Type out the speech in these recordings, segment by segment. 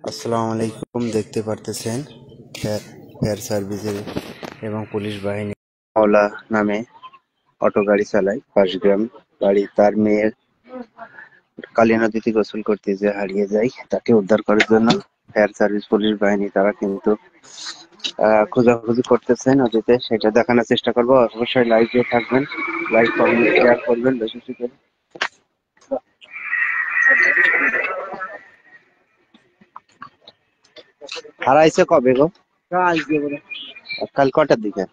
আসসালামু আলাইকুম। দেখতে পারতেছেন ফায়ার সার্ভিসের এবং পুলিশ বাহিনী মাওলা নামে অটো গাড়ি চালায় পাঁচগ্রাম বাড়ি। তার মেয়ের কালী নদীতে গোসল করতে যে হারিয়ে যায়, তাকে উদ্ধার করার জন্য ফায়ার সার্ভিস পুলিশ বাহিনী তারা কিন্তু খোঁজাখুঁজি করতেছে নদীতে। সেটা দেখানোর চেষ্টা করবো। অবশ্যই লাইভে থাকবেন, লাইক কমেন্ট শেয়ার করবেন বেশি বেশি করে। হারাইছে কবে গো? কাল কটার দিকে?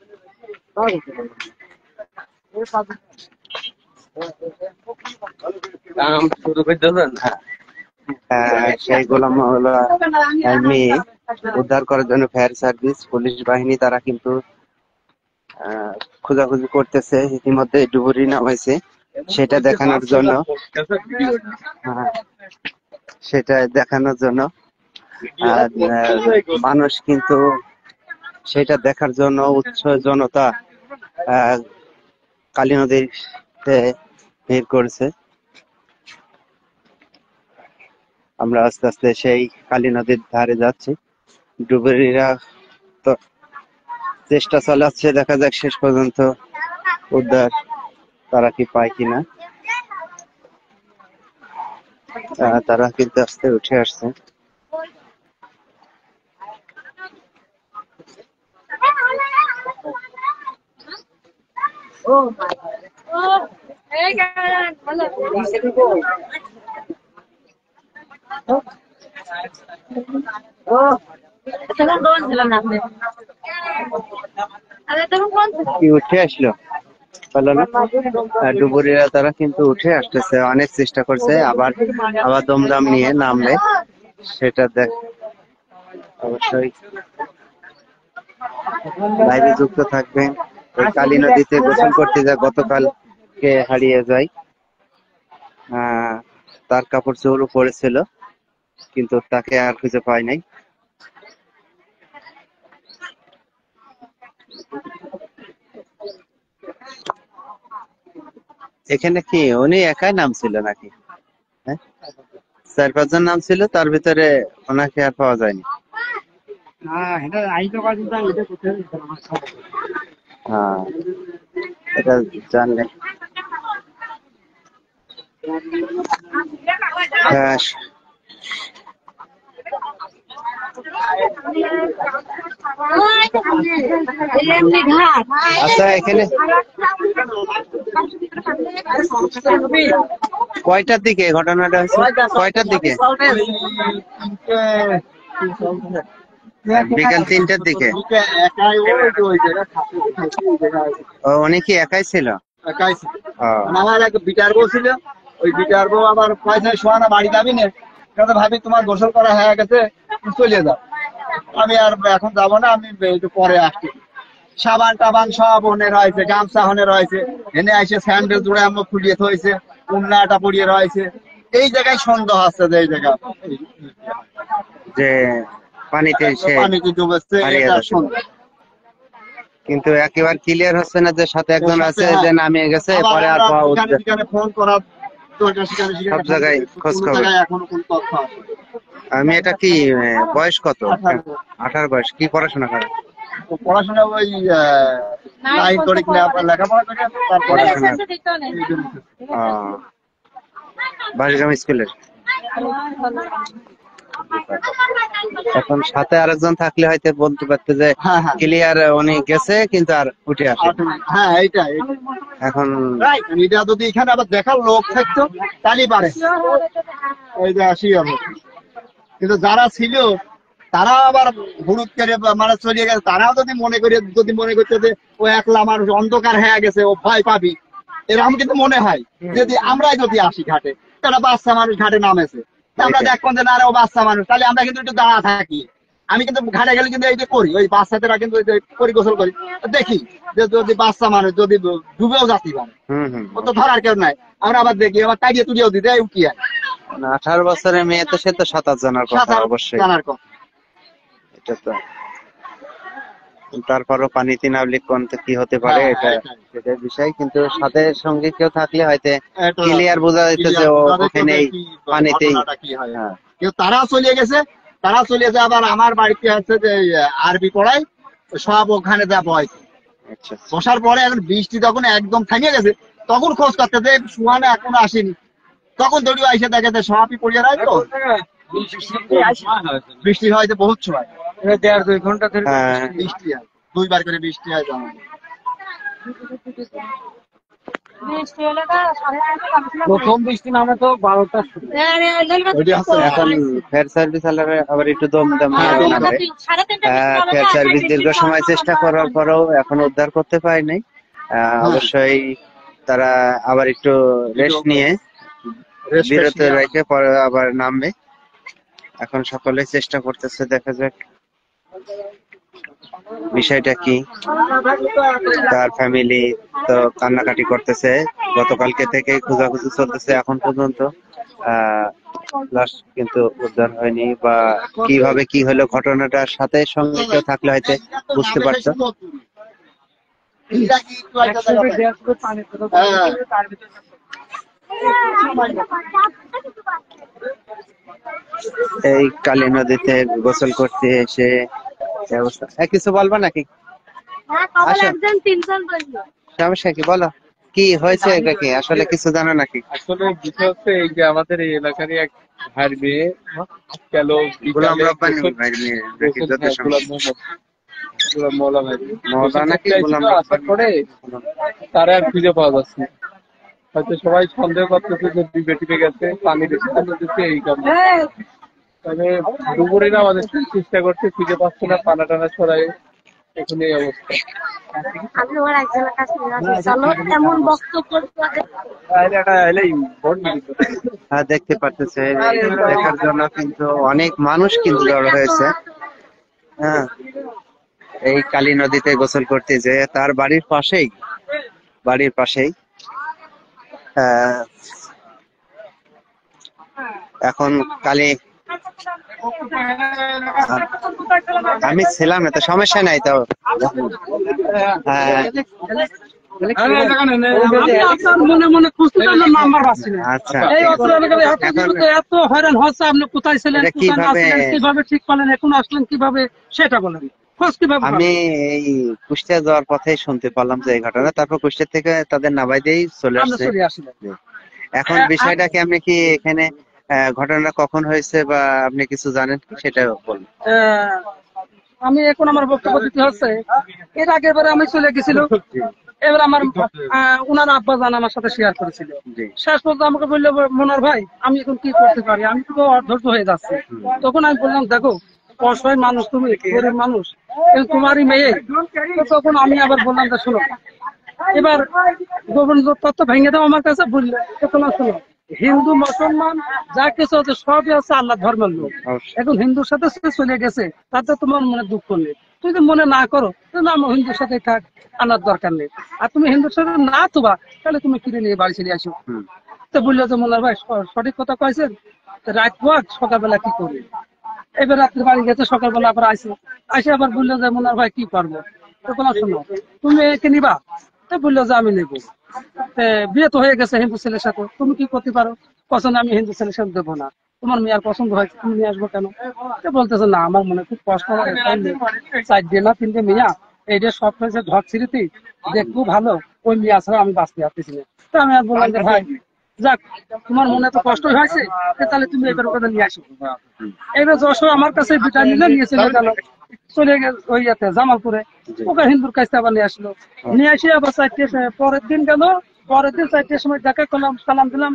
সেই গোলাম মাওলা মেয়ে উদ্ধার করার জন্য ফায়ার সার্ভিস পুলিশ বাহিনী তারা কিন্তু খোঁজাখুঁজি করতেছে। ইতিমধ্যে ডুবুরি নামাইছে, সেটা দেখানোর জন্য সেটা দেখানোর জন্য মানুষ কিন্তু সেটা দেখার জন্য উৎসাহ জনতা কালী নদীতে ভিড় করেছে। আমরা আস্তে আস্তে সেই কালী নদীর ধারে যাচ্ছি। ডুবুরিরা তো চেষ্টা চালাচ্ছে, দেখা যাক শেষ পর্যন্ত উদ্ধার তারা কি পায় কিনা। তারা কিন্তু আস্তে উঠে আসছে। কি উঠে আসলো বলো না? ডুবুরিরা তারা কিন্তু উঠে আসতেছে, অনেক চেষ্টা করছে, আবার আবার দমদম নিয়ে নামবে, সেটা দেখ। অবশ্যই লাইভে যুক্ত থাকবেন। এই কালী নদীতে গোসল করতে যা গতকালকে হারিয়ে যায়। তার কাপড় চোপড় পড়েছিল, কিন্তু তাকে আর খুঁজে পায় নাই। এখানে কি উনি একাই নামছিল নাকি? হ্যাঁ, 4-5 জন নাম ছিল, তার ভিতরে ওনাকে আর পাওয়া যায়নি। হ্যাঁ, এটা জানলে আচ্ছা। এখানে কয়টার দিকে ঘটনাটা হয়েছে? কয়টার দিকে? বিকাল 3টার দিকে। উনি কি একাই ছিল? আমার এক বিটার বউ ছিল, ওই বিটার বউ আবার পয়সায় শোয়ানা বাড়ি যাবি না, ভাবি তোমার গোসল করা হয়ে গেছে, চলে যাও। আমি আর এখন যাবো না, আমি একটু পরে আসছি। সাবান টাবান সব হনে রয়েছে, গামছা হনে রয়েছে, এনে এসে স্যান্ডেল জুড়ে আমার খুলিয়ে থয়েছে, উন্নাটা পড়িয়ে রয়েছে। এই জায়গায় সন্দেহ আছে যে এই জায়গা যে পানিতে ডুবেছে, এটা সন্দেহ। কিন্তু একেবারে ক্লিয়ার হচ্ছে না যে সাথে একজন আছে যে নামিয়ে গেছে, পরে আর ফোন করা সব জায়গায় খোঁজ খবর। আমি এটা কি বয়স কত? 18 বয়স। কি পড়াশোনা করে? পড়াশোনা ওই লেখাপড়া করে বাসগ্রাম স্কুলের। এখন সাথে আরেকজন থাকলে হয়তো বলতে পারতে যে ক্লিয়ার উনি গেছে কিন্তু আর উঠে আসে। হ্যাঁ, এইটাই। এখন এটা যদি এখানে আবার দেখার লোক থাকতো তাহলেই পারে, এই যে আসি। কিন্তু যারা ছিল তারা আবার হুড়ুট করে মানে চলিয়ে গেছে। তারাও যদি মনে করতে যে ও একলা মানুষ, অন্ধকার হয়ে গেছে, ও ভয় পাবি, এরকম কিন্তু মনে হয়। যদি আমরাই যদি আসি ঘাটে, একটা বাচ্চা মানুষ ঘাটে নামেছে, আমরা দেখবেন যে না ও বাচ্চা মানুষ, তাহলে আমরা কিন্তু একটু দাঁড়া থাকি। আমি কিন্তু ঘাটে গেলে কিন্তু এই যে করি, ওই বাচ্চাদেরা কিন্তু করি, গোসল করি, দেখি যে যদি বাচ্চা মানুষ যদি ডুবেও যাতে পারে, ও তো ধরার কেউ নাই। আমরা আবার দেখি, আবার তাড়িয়ে তুলিয়েও দিতে উঠিয়ে। 18 বছরের মেয়ে তো, সে তো সাঁতার জানার কথা, অবশ্যই জানার কথা। এটা তো তারপরও পানিতে নামলে কোন কি হতে পারে, এটা সেটার বিষয়। কিন্তু সাথে সঙ্গে কেউ থাকলে হয়তো ক্লিয়ার বোঝা যেত যে ও ওখানেই পানিতেই। তারা চলে গেছে, তারা চলে যায় আবার আমার বাড়িতে আছে যে আরবি পড়াই, সব ওখানে যা বয়। আচ্ছা বসার পরে এখন বৃষ্টি তখন একদম থামিয়ে গেছে, তখন খোঁজ করতে যে সুহানা এখনো আসেনি, তখন দড়িও আইসে দেখে যে সবই পড়িয়ে রাখ তো বৃষ্টি হয় যে বহুত সময়, 1.5-2 ঘন্টা ধরে হ্যাঁ বৃষ্টি হয়, 2বার করে বৃষ্টি হয় যেমন। প্রথম বৃষ্টি নামে তো 12টার শুরু। এখন ফায়ার সার্ভিস আলারা আবার একটু দম দম করে নামবে। ফায়ার সার্ভিস দীর্ঘ সময় চেষ্টা করার পরেও এখন উদ্ধার করতে পারেনি। অবশ্যই তারা আবার একটু রেস্ট নিয়ে বিরত রেখে পরে আবার নামবে। এখন সকলে চেষ্টা করতেছে, দেখা যাক বিষয়টা কি। তার ফ্যামিলি তো কান্নাকাটি করতেছে, গতকালকে থেকে খোঁজাখুঁজি চলতেছে, এখন পর্যন্ত লাশ কিন্তু উদ্ধার হয়নি, বা কিভাবে কি হলো ঘটনাটার সাথে সঙ্গে কেউ থাকলে হয়তো বুঝতে পারতো। এই কালী নদীতে গোসল করতে এসে অবস্থা। কিছু বলবা নাকি? সমস্যা কি বলো, কি হয়েছে, এটা কি আসলে কিছু জানো নাকি? আসলে বিষয় হচ্ছে এই যে আমাদের এই এলাকারই এক ভাইয়ের মেয়ে গেল গোলাম রব্বানী ভাইয়ের মেয়ে নাকি? যত সম্ভব মৌলা ভাই মওলা নাকি গোলাম আসার পরে তারা আর খুঁজে পাওয়া যাচ্ছে না। হয়তো সবাই সন্দেহ করতেছে যে ডিবে টিপে গেছে, পানি বেশি দিচ্ছে, এই কারণে। তবে দুপুরেরা আমাদের চেষ্টা করছে, খুঁজে পাচ্ছে না, পানা টানা ছড়াই, এখন এই অবস্থা। দেখতে পারতেছে, দেখার জন্য কিন্তু অনেক মানুষ কিন্তু জড়ো হয়েছে। হ্যাঁ, এই কালী নদীতে গোসল করতে যে তার বাড়ির পাশেই এখন কালী, আমি ছিলাম না তো, সমস্যা নাই তো। আচ্ছা, এত হয়রান হচ্ছে, আপনি কোথায় ছিলেন, কিভাবে ঠিক করলেন, এখন আসলেন কিভাবে, সেটা বলেন। আমি এই কুষ্টিয়া যাওয়ার পথে শুনতে পারলাম যে এই ঘটনা, তারপর কুষ্টিয়া থেকে তাদের নামাই দিয়েই চলে আসছে। এখন বিষয়টা কি, আপনি কি এখানে ঘটনা কখন হয়েছে বা আপনি কিছু জানেন কি, সেটা বলুন। আমি এখন আমার বক্তব্য দিতে হচ্ছে, এর আগের বারে আমি চলে গেছিল, এবার আমার উনার আব্বা জান আমার সাথে শেয়ার করেছিল। শেষ পর্যন্ত আমাকে বললো, মনোয়ার ভাই আমি এখন কি করতে পারি, আমি তো অধৈর্য হয়ে যাচ্ছি। তখন আমি বললাম, দেখো অসহায় মানুষ, তুমি গরিব মানুষ, তোমারই মেয়ে। তখন আমি আবার বললাম যে শোনো, এবার গোবিন্দ তত্ত্ব ভেঙে দাও আমার কাছে, বললে শোনো, হিন্দু মুসলমান যা কিছু আছে সবই আছে আল্লাহ ধর্মের লোক। এখন হিন্দুর সাথে চলে গেছে, তাতে তোমার মনে দুঃখ নেই, তুমি যদি মনে না করো তাহলে আমার হিন্দুর সাথে থাক, আনার দরকার নেই। আর তুমি হিন্দুর সাথে না তোবা, তাহলে তুমি কিনে নিয়ে বাড়ি চলে আসো। তো বললো যে মোল্লার ভাই সঠিক কথা কয়েছেন, রাত পোয়াক সকালবেলা কি করবে। এবার রাত্রে বাড়ি গেছে, সকালবেলা আবার আসে আবার বললো যে মোল্লার ভাই কি করবো। তো তোমার শোনো, তুমি একে নিবা? তো বললো যে আমি নেবো। বিয়ে তো হয়ে গেছে হিন্দু ছেলের সাথে, তুমি কি করতে পারো? পছন্দ, আমি হিন্দু ছেলের সাথে দেবো না, তোমার মেয়ের পছন্দ হয়েছে, তুমি নিয়ে আসবো কেন? বলতেছে না, আমার মনে খুব কষ্ট হয়, 4 না 3টে মেয়া, এইটা সব হয়েছে ঢক ছিঁড়িতে, দেখবো ভালো, ওই মেয়ে ছাড়া আমি বাঁচতে পারতেছি না। তো আমি আর বললাম যে ভাই যাক, তোমার মনে তো কষ্ট হয়েছে, তাহলে তুমি এবার ওখানে নিয়ে আসো। এবার যশোর আমার কাছে দুটা নিয়ে চলে গেল, চলে গেল ওই জামালপুরে, ওকে হিন্দুর কাছে আবার নিয়ে আসলো। নিয়ে আসি আবার 4টে, পরের দিন গেল, পরের দিন 4টের সময় দেখা করলাম, সালাম দিলাম,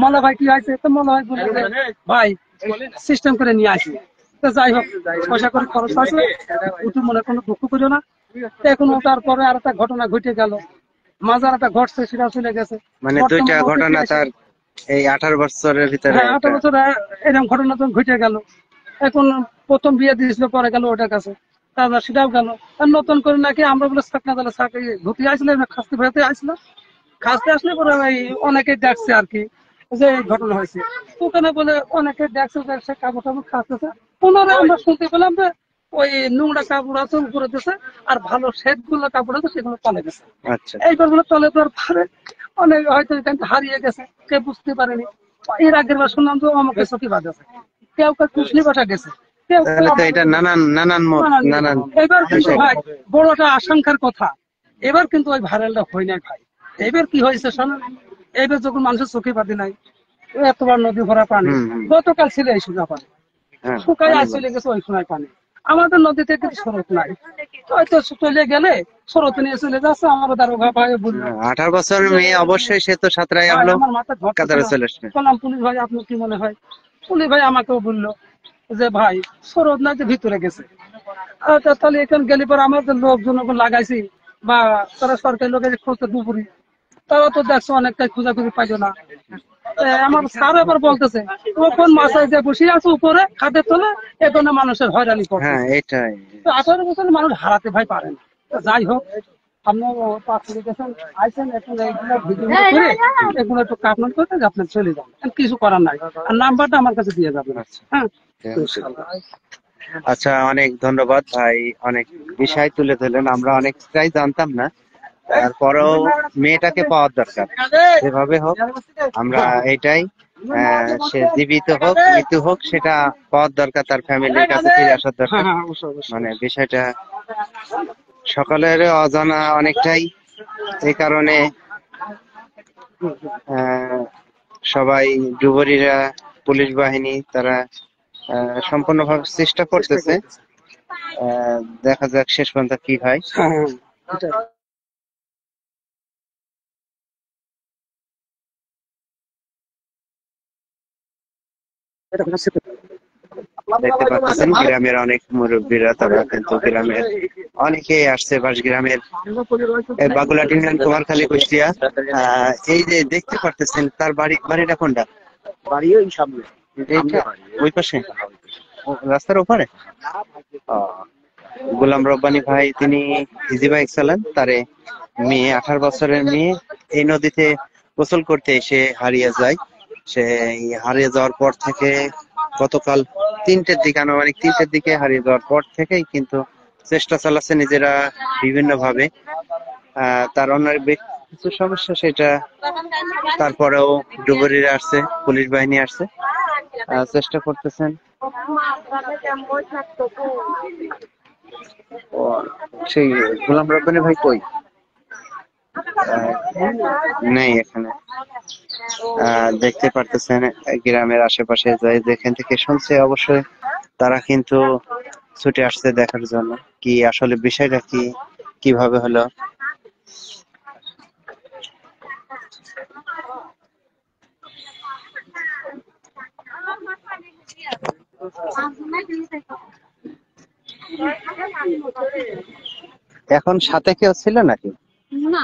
মোল্লা ভাই কি হয়েছে? তো মোল্লা ভাই বললো ভাই সিস্টেম করে নিয়ে আসি। তো যাই হোক, পয়সা করে খরচ আছে, উঠু মনে কোনো দুঃখ করিও না। এখন ওটার পরে আর একটা ঘটনা ঘটে গেল, মাজার একটা ঘটছে, সেটা চলে গেছে। মানে 2টা ঘটনা তার এই 18 বছরের ভিতরে। হ্যাঁ, 18 বছর এরকম ঘটনা তো ঘটে গেল। এখন প্রথম বিয়ে দিয়েছিল, পরে গেল ওটার কাছে, তারপর সেটাও গেল। আর নতুন করে নাকি আমরা বলে থাকনা তাহলে চাকরি ঘুরতে আসলে খাসতে ভেতে আসলো, খাসতে আসলে পরে অনেকে দেখছে আর কি যে ঘটনা হয়েছে। ওখানে বলে অনেকে দেখছে, সে কাপড় টাপড় খাসতেছে। পুনরায় আমরা শুনতে পেলাম যে ওই নোংরা কাপড় আছে উপরে দিয়েছে, আর ভালো সেট গুলো কাপড় আছে সেগুলো তলে গেছে। এইবার গুলো তলে দেওয়ার পরে অনেক হয়তো হারিয়ে গেছে, কেউ বুঝতে পারেনি। এর আগের বার শুনলাম তো আমাকে চকি বাদ আছে, কেউ কুশলি বাসা গেছে, তাহলে তো এটা নানান নানান মত, নানান এবার কিন্তু বিষয়। ভাই বড়টা আশঙ্কার কথা, এবার কিন্তু ওই ভাইরালটা হয় নাই ভাই। এবার কি হয়েছে শোনেন, এবার যখন মানুষের চোখে বাদে নাই, এতবার নদী ভরা পানি, গতকাল ছিল এই সোজা পানি, হ্যাঁ, শুকায় পানি আর চলে গেছে ওই সময় পানি। আমাদের নদীতে কিন্তু স্রোত নাই, হয়তো চলে গেলে স্রোত নিয়ে চলে যাচ্ছে। আমার দারোগা ভাই বললো, 18 বছরের মেয়ে অবশ্যই সে তো সাঁতরাই ভাই আসলো, আমার মাথায় ধরতেছে কাতারে না। চলে আসছে। বললাম পুলিশ ভাই আপনার কি মনে হয়? পুলিশ ভাই আমাকেও বললো যে ভাই স্রোত নাই, যে ভিতরে গেছে। তাহলে এখানে গেলে পরে আমাদের লোকজন লাগাইছি বা তারা সরকারি লোকের খোঁজ দুপুরি, তারা তো দেখছো অনেকটাই খোঁজাখুঁজি পাইলো না। আমার স্যার এবার বলতেছে তখন মাথায় যে বসে আছে উপরে খাদের তলে, এখানে মানুষের হয়রানি হ্যাঁ, করতেছে। এটাই। তো 18 বছরের মানুষ হারাতে ভাই পারে না। তো যাই হোক, আপনি পাঁচ থেকে গেছেন, আইসেন, এখন এইগুলো ভিডিও করে এগুলো একটু কাটমান করতে আপনি চলে যান, আর কিছু করার নাই। আর নাম্বারটা আমার কাছে দিয়ে যাবেন। আচ্ছা, হ্যাঁ, আচ্ছা, অনেক ধন্যবাদ ভাই, অনেক বিষয় তুলে ধরলেন, আমরা অনেকটাই জানতাম না। তারপরেও মেয়েটাকে পাওয়ার দরকার, যেভাবে হোক। আমরা এটাই, সে জীবিত হোক মৃত্যু হোক সেটা পাওয়ার দরকার, তার ফ্যামিলির কাছে ফিরে আসার হ্যাঁ দরকার। হ্যাঁ, অবশ্যই অবশ্যই। মানে বিষয়টা সকলের অজানা অনেকটাই, এই কারণে সবাই ডুবুরিরা, পুলিশ বাহিনী, তারা সম্পূর্ণভাবে চেষ্টা করতেছে। দেখা যাক শেষ পর্যন্ত কি হয়। হ্যাঁ হ্যাঁ, এটাই। এটা কোনো secret না। দেখতে পাচ্ছেন গ্রামের অনেক মুরব্বীরা, তারা কিন্তু গ্রামের অনেকেই আসছে, গ্রামের বাগুলাটি কুমারখালী, কুষ্টিয়া। এই যে দেখতে পারতেছেন তার বাড়িটা কোনটা? বাড়ি ওই সামনে, এইটা ওই পাশে, রাস্তার ওপারে। গোলাম রব্বানী ভাই, তিনি ইজি বাইক চালান, তারে মেয়ে, 18 বছরের মেয়ে এই নদীতে গোসল করতে এসে হারিয়ে যায়। সে হারিয়ে যাওয়ার পর থেকে গতকাল 3টের দিকে, আনুমানিক 3টের দিকে হারিয়ে যাওয়ার পর থেকেই কিন্তু চেষ্টা চালাচ্ছে নিজেরা বিভিন্ন ভাবে। তার অন্য কিছু সমস্যা, সেটা তারপরেও ডুবুরিরা আসছে, পুলিশ বাহিনী আসছে, চেষ্টা করতেছেন। ও, সেই গোলাম রব্বানী ভাই কই? নেই এখানে। দেখতে পারতেছেন গ্রামের আশেপাশে যাই যেখান থেকে শুনছে, অবশ্যই তারা কিন্তু ছুটে আসছে দেখার জন্য কি আসলে বিষয়টা কি, কিভাবে হলো। এখন সাথে কেউ ছিল নাকি? না,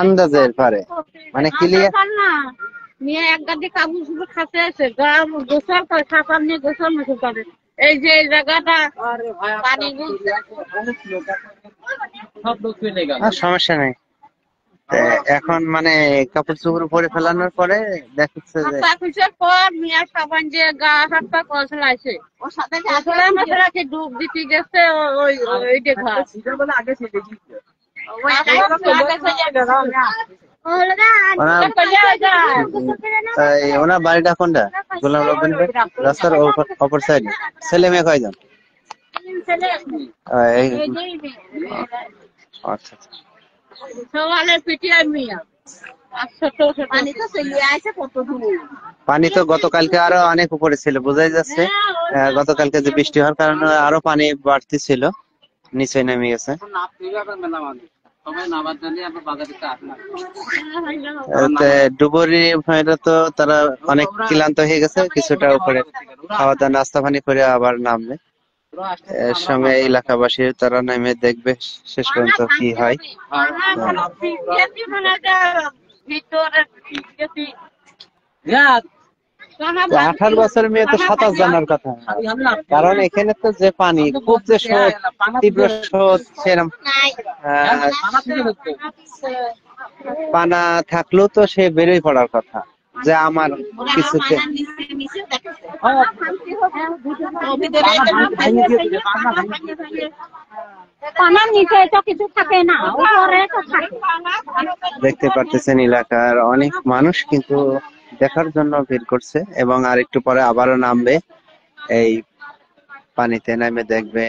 আন্দাজের পারে, মানে ক্লিয়ার না। মেয়ে এক গাড়ি কাবু শুধু খাতে আছে, গা গোসল করে, সাঁতার নিয়ে গোসল মেসে করে। এই যে এই জায়গাটা পানি সমস্যা নেই। এখন মানে কাপড় চোপড় পরে ফেলানোর পরে দেখাচ্ছে যে পিছের পর মিয়া সাবান যে গা হাত পা কৌশল আছে, ওর সাথে মশলাকে ডুব দিতে গেছে। ওই ওই দেখা ওনার বাড়িটা কোনটা? গোলাম রব্বানী ভাই রাস্তার অপর সাইডে। ছেলে মেয়ে কয়জন? আচ্ছা, সকালের পিটিয়ে মিয়া। পানি তো গতকালকে আরো অনেক উপরে ছিল, বোঝাই যাচ্ছে। গতকালকে যে বৃষ্টি হওয়ার কারণে আরো পানি বাড়তি ছিল, নিচে নেমে গেছে। ডুবুরি ভাইরা তো তারা অনেক ক্লান্ত হয়ে গেছে, কিছুটা উপরে খাওয়া দাওয়া নাস্তা পানি করে আবার নামবে। এর সঙ্গে এলাকাবাসী তারা নেমে দেখবে শেষ পর্যন্ত কি হয়। 18 বছরের মেয়ে তো সাঁতার জানার কথা, কারণ এখানে তো যে পানি, খুব যে স্রোত, তীব্র স্রোত, সেরকম পানা থাকলেও তো সে বেরোয় পড়ার কথা, যে আমার কিছুতে। দেখতে পারতেছেন এলাকার অনেক মানুষ কিন্তু দেখার জন্য ভিড় করছে, এবং আর একটু পরে আবারও নামবে। এই পানিতে নামে দেখবে।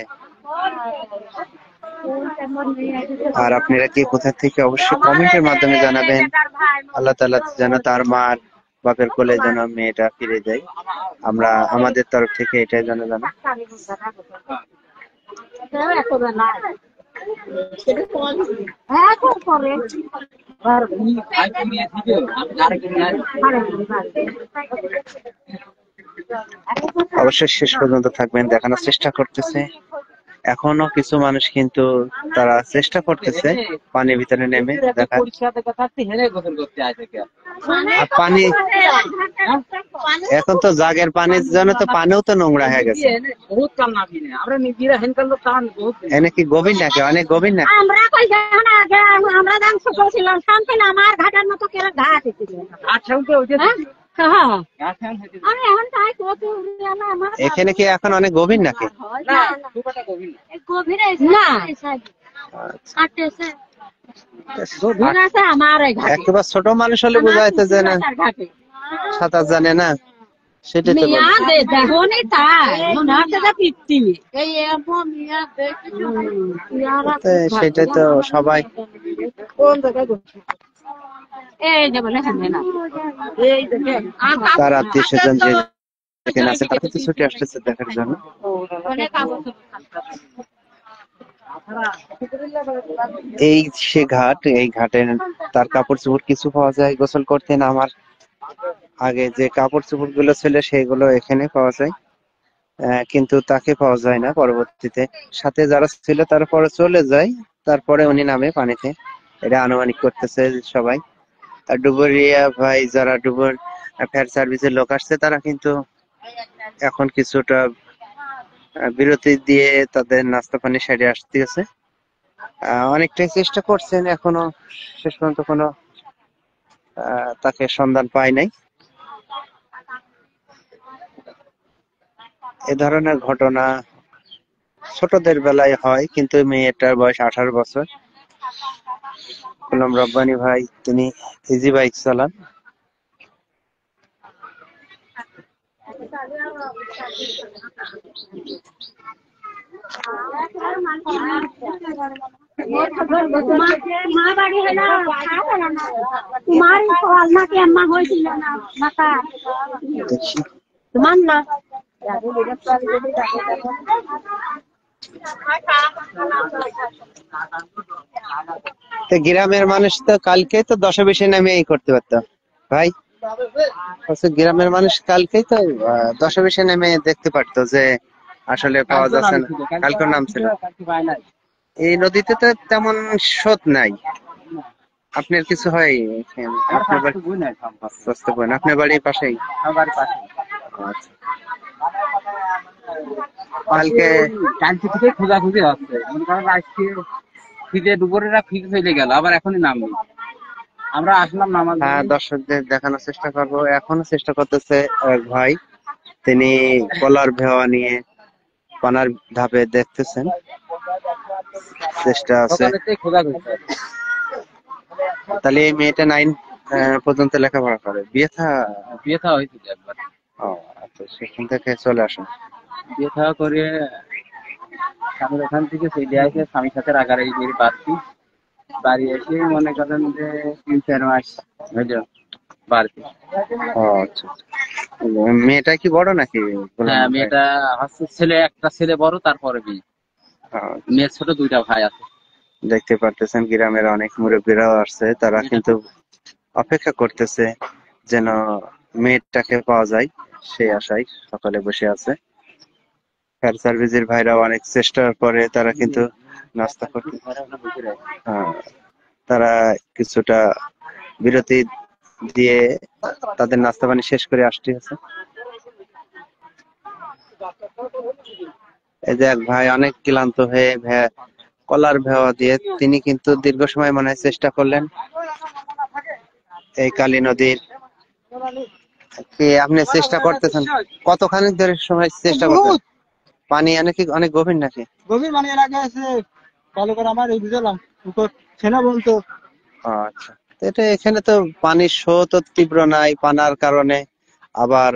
আর আপনারা কি কোথা থেকে অবশ্যই কমেন্টের মাধ্যমে জানাবেন। আল্লাহ তাআলা যেন তার মার বাপের কোলে যেন মেয়েটা ফিরে যায়, আমরা আমাদের তরফ থেকে এটাই যেন জানাই। অবশ্যই শেষ পর্যন্ত থাকবেন, দেখানোর চেষ্টা করতেছে। এখনো কিছু মানুষ কিন্তু তারা চেষ্টা করতেছে পানির ভিতরে নেমে দেখা। আর পানি এখন তো জাগের পানির জন্য তো পানিও তো নোংরা হয়ে গেছে। এনে কি গভীর নাকি? অনেক গভীর না? আমরা আমার ঘাটের মতো ঘাট এখানে কি এখন অনেক গভীর নাকি? একবার ছোট মানুষ হলে বোঝাইতে যে না সাঁতার জানে না, সেটাই তো সেটাই তো সবাই তার আত্মীয় স্বজন যে এখানে আছে তারা কিন্তু ছুটে আসতেছে দেখার জন্য। এই সে ঘাট, এই ঘাটে তার কাপড় চোপড় কিছু পাওয়া যায়। গোসল করতে নামার আগে যে কাপড় চোপড় গুলো ছিল সেগুলো এখানে পাওয়া যায়, কিন্তু তাকে পাওয়া যায় না পরবর্তীতে। সাথে যারা ছিল তারপরে চলে যায়, তারপরে উনি নামে পানিতে। এটা আনুমানিক করতেছে সবাই। আর ডুবুরিয়া ভাই যারা ডুবুর ফায়ার সার্ভিসের লোক আসছে তারা কিন্তু এখন কিছুটা বিরতি দিয়ে তাদের নাস্তা পানি সাইডে আসতেছে। অনেকটাই চেষ্টা করছেন, এখনো শেষ পর্যন্ত কোনো তাকে সন্ধান পায় নাই। এ ধরনের ঘটনা ছোটদের বেলায় হয়, কিন্তু মেয়েটার বয়স 18 বছর। গোলাম রব্বানী ভাই তিনি ইজি বাইক চালান। গ্রামের মানুষ তো কালকে তো 10-20 নামে এই করতে পারতো ভাই। গ্রামের মানুষ কালকেই তো 10-20 নেমে দেখতে পারতো যে আসলে পাওয়া যাচ্ছে না। কালকে নাম ছিল। এই নদীতে তো তেমন স্রোত নাই। আপনার কিছু হয়? আপনার বাড়ির পাশেই? কালকে থেকে খোঁজাখুঁজি হচ্ছে, আজকে ফিরে দুপুরেরা ফিক্স হয়ে গেল, আবার এখনই নাম নেই। আমরা আসলাম নামাজ। হ্যাঁ, দর্শকদের দেখানোর চেষ্টা করবো। এখনো চেষ্টা করতেছে এক ভাই, তিনি কলার ভেওয়া নিয়ে পানার ধাপে দেখতেছেন, চেষ্টা আছে। তাহলে এই মেয়েটা 9 পর্যন্ত লেখাপড়া করে। বিয়ে থা হয়েছিল একবার। ও আচ্ছা, সেখান থেকে চলে আসেন। বিয়ে থা করে স্বামীর ওখান থেকে চলে আসে, স্বামীর সাথে রাগারাগি করে বাড়ি এসে মনে করেন যে 3-4 মাস হইল বাড়িতে। ও আচ্ছা, মেয়েটা কি বড় নাকি? হ্যাঁ, মেয়েটা হচ্ছে ছেলে, একটা ছেলে বড়, তারপরে বিয়ে। মেয়ের ছোট 2টা ভাই আছে। দেখতে পারতেছেন গ্রামের অনেক মুরব্বীরাও আসছে, তারা কিন্তু অপেক্ষা করতেছে যেন মেয়েটাকে পাওয়া যায়, সেই আশায় সকালে বসে আছে। ফায়ার সার্ভিসের ভাইরাও অনেক চেষ্টার পরে তারা কিন্তু নাস্তা করতে, তারা কিছুটা বিরতি দিয়ে তাদের নাস্তা পানি শেষ করে আসতে আছে। এই যে এক ভাই অনেক ক্লান্ত হয়ে কলার ভেওয়া দিয়ে তিনি কিন্তু দীর্ঘ সময় মনে হয় চেষ্টা করলেন এই কালী নদীর। কি আপনি চেষ্টা করতেছেন? কতখানি ধরে সময় চেষ্টা করতেন? পানি অনেক গভীর নাকি? গভীর মানে এর আগে আছে ভালো করে আমার এই বুঝলাম সেনা বলতো। আচ্ছা, এটা এখানে তো পানির স্রোত তীব্র নাই, পানার কারণে আবার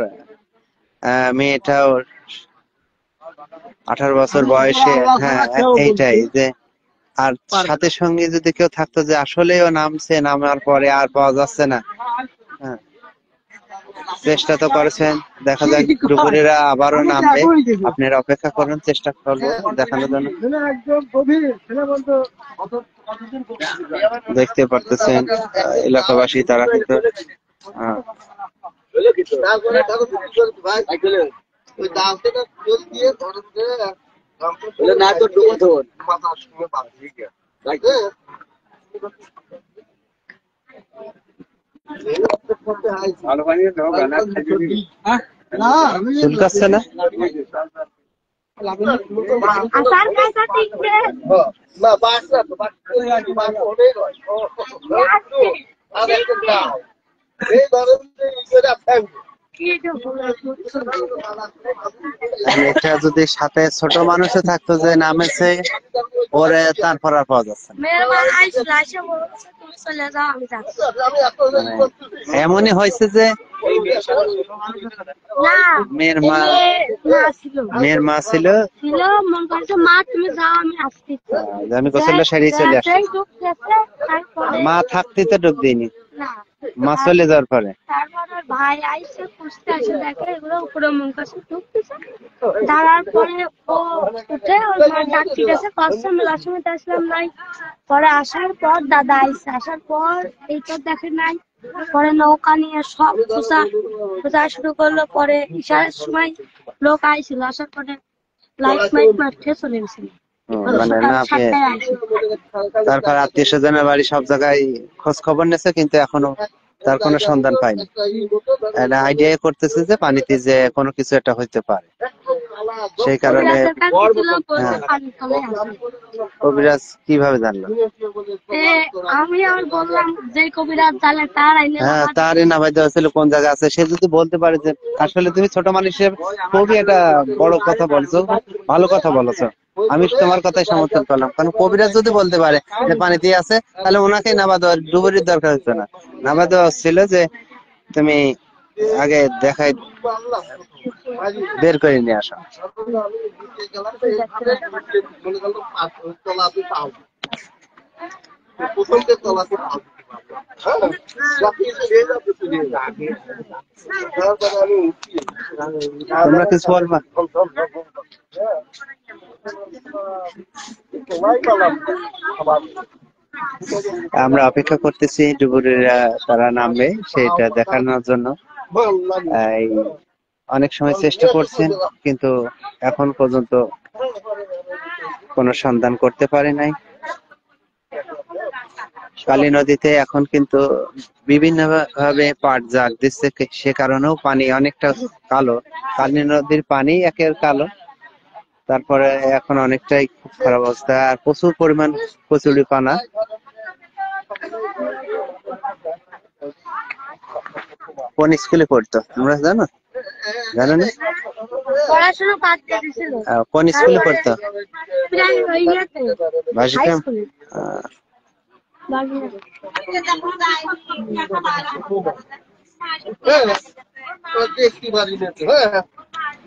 মেয়েটাও 18 বছর বয়সে, হ্যাঁ এইটাই যে, আর সাথে সঙ্গে যদি কেউ থাকতো যে আসলেও নামছে, নামার পরে আর পাওয়া যাচ্ছে না, হ্যাঁ চেষ্টা তো করেছেন, দেখা যাক ডুবুরিরা আবারও নামবে, আপনারা অপেক্ষা করুন, চেষ্টা করবো দেখানোর জন্য। দেখতে পারতেছেন এলাকাবাসী তারা কিন্তু চুলকাচ্ছে না। আসার কাছে ঠিক এটা যদি সাথে ছোট মানুষও থাকতো যে নামেছে পরে, তারপর আর পাওয়া যাচ্ছে না। এমনই হয়েছে যে মেয়ের মা ছিল, মন করছে মা তুমি যাও আমি আসছি, আমি গোসলটা সেরেই চলে আসছি, মা থাকতে তো ডুব দিইনি, মা চলে যাওয়ার পরে তারপরে ভাই আইসে খুঁজতে আসে, দেখে এগুলো উপরে মন কাছে ঢুকতেছে, দাঁড়ার পরে ও উঠে ওর মা ডাকতে গেছে, কষ্ট আমি লক্ষ্মীতে আসলাম নাই, পরে আসার পর দাদা আইসে, আসার পর এইটা দেখে নাই, পরে নৌকা নিয়ে সব খোঁজা শুরু করলো, পরে ইশারের সময় লোক আইছিল, আসার পরে লাইট মাইট মাঠে চলে গেছিল। মানে না তারপর আত্মীয় স্বজনের বাড়ি সব জায়গায় খোঁজ খবর নিয়েছে, কিন্তু এখনো তার কোনো সন্ধান পাইনি। আইডিয়া করতেছে যে পানিতে যে কোনো কিছু একটা হইতে পারে, সেই কারণে। কবিরাজ কিভাবে জানলো? আমি আর বললাম যে কবিরাজ জানে তার আইনে, হ্যাঁ তারই নামাই দেওয়া ছিল কোন জায়গায় আছে, সে যদি বলতে পারে যে আসলে তুমি ছোট মানুষ হিসেবে খুবই একটা বড় কথা বলছো, ভালো কথা বলেছো, আমি তোমার কথাই সমর্থন করলাম, কারণ কবিরাজ যদি বলতে পারে যে পানিতে আছে, তাহলে ওনাকে নামা দেওয়ার ডুবুরির দরকার হচ্ছে না, নামা দেওয়া ছিল যে তুমি আগে দেখাই বের করে নিয়ে আসো। তোমরা কিছু বলবা? আমরা অপেক্ষা করতেছি ডুবুরিরা তারা নামবে সেটা দেখানোর জন্য। অনেক সময় চেষ্টা করছেন, কিন্তু এখন পর্যন্ত কোনো সন্ধান করতে পারে নাই। কালী নদীতে এখন কিন্তু বিভিন্ন ভাবে পাট জাগ দিচ্ছে, সে কারণেও পানি অনেকটা কালো, কালী নদীর পানি একের কালো, তারপরে এখন অনেকটাই খুব খারাপ অবস্থা, আর প্রচুর পরিমাণ কচুরি পানা। কোন স্কুলে পড়তো তোমরা জানো? জানো না? পড়াশোনা বাদ দিয়ে দিছিল। কোন স্কুলে পড়তো? ভাসিকাম।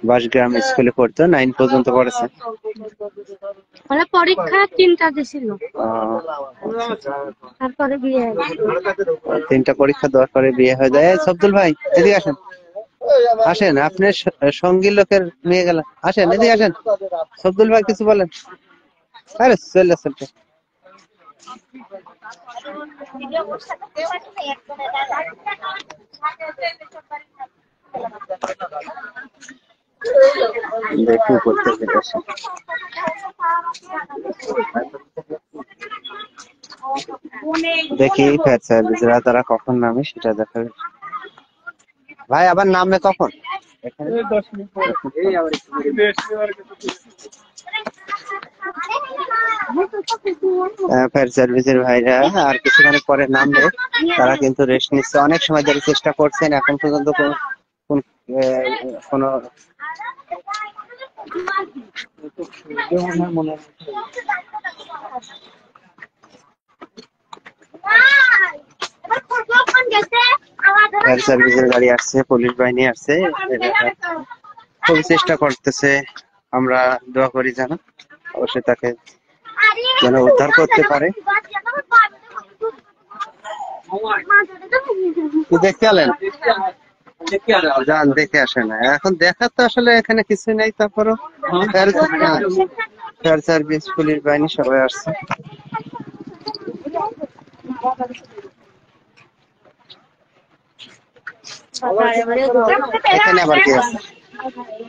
বাসগ্রাম স্কুলে পড়তো, 9 পর্যন্ত পড়েছে। পরীক্ষা 3টা দিছিল, তারপরে বিয়ে হয়ে যায়। 3টা পরীক্ষা দেওয়ার পরে বিয়ে হয়ে যায়। সবদুল ভাই এদিকে আসেন, আসেন, আপনার সঙ্গী লোকের মেয়ে গেল, আসেন এদিকে আসেন। সবদুল ভাই কিছু বলেন? আরে চলে চলছে। দেখি করতে পেরেছি। দেখি ফায়ার সার্ভিসরা তারা কখন নামে সেটা দেখা। ভাই আবার নামবে কখন? ফায়ার সার্ভিসের ভাইরা আর কিছুক্ষণ পরে নামবে, তারা কিন্তু রেস্ট নিচ্ছে, অনেক সময় ধরে চেষ্টা করছেন, এখন পর্যন্ত কোনো ফায়ার সার্ভিসের গাড়ি আসছে, পুলিশ বাহিনী আসছে, খুব চেষ্টা করতেছে আমরা দোয়া করি যেন অবশ্যই তাকে যেন উদ্ধার করতে পারে। কি দেখতে এলেন? যান দেখে আসেন। এখন দেখার তো আসলে এখানে কিছু নেই, তারপরও ফায়ার সার্ভিস, পুলিশ বাহিনী সবাই আসছে। এখানে আবার কি আছে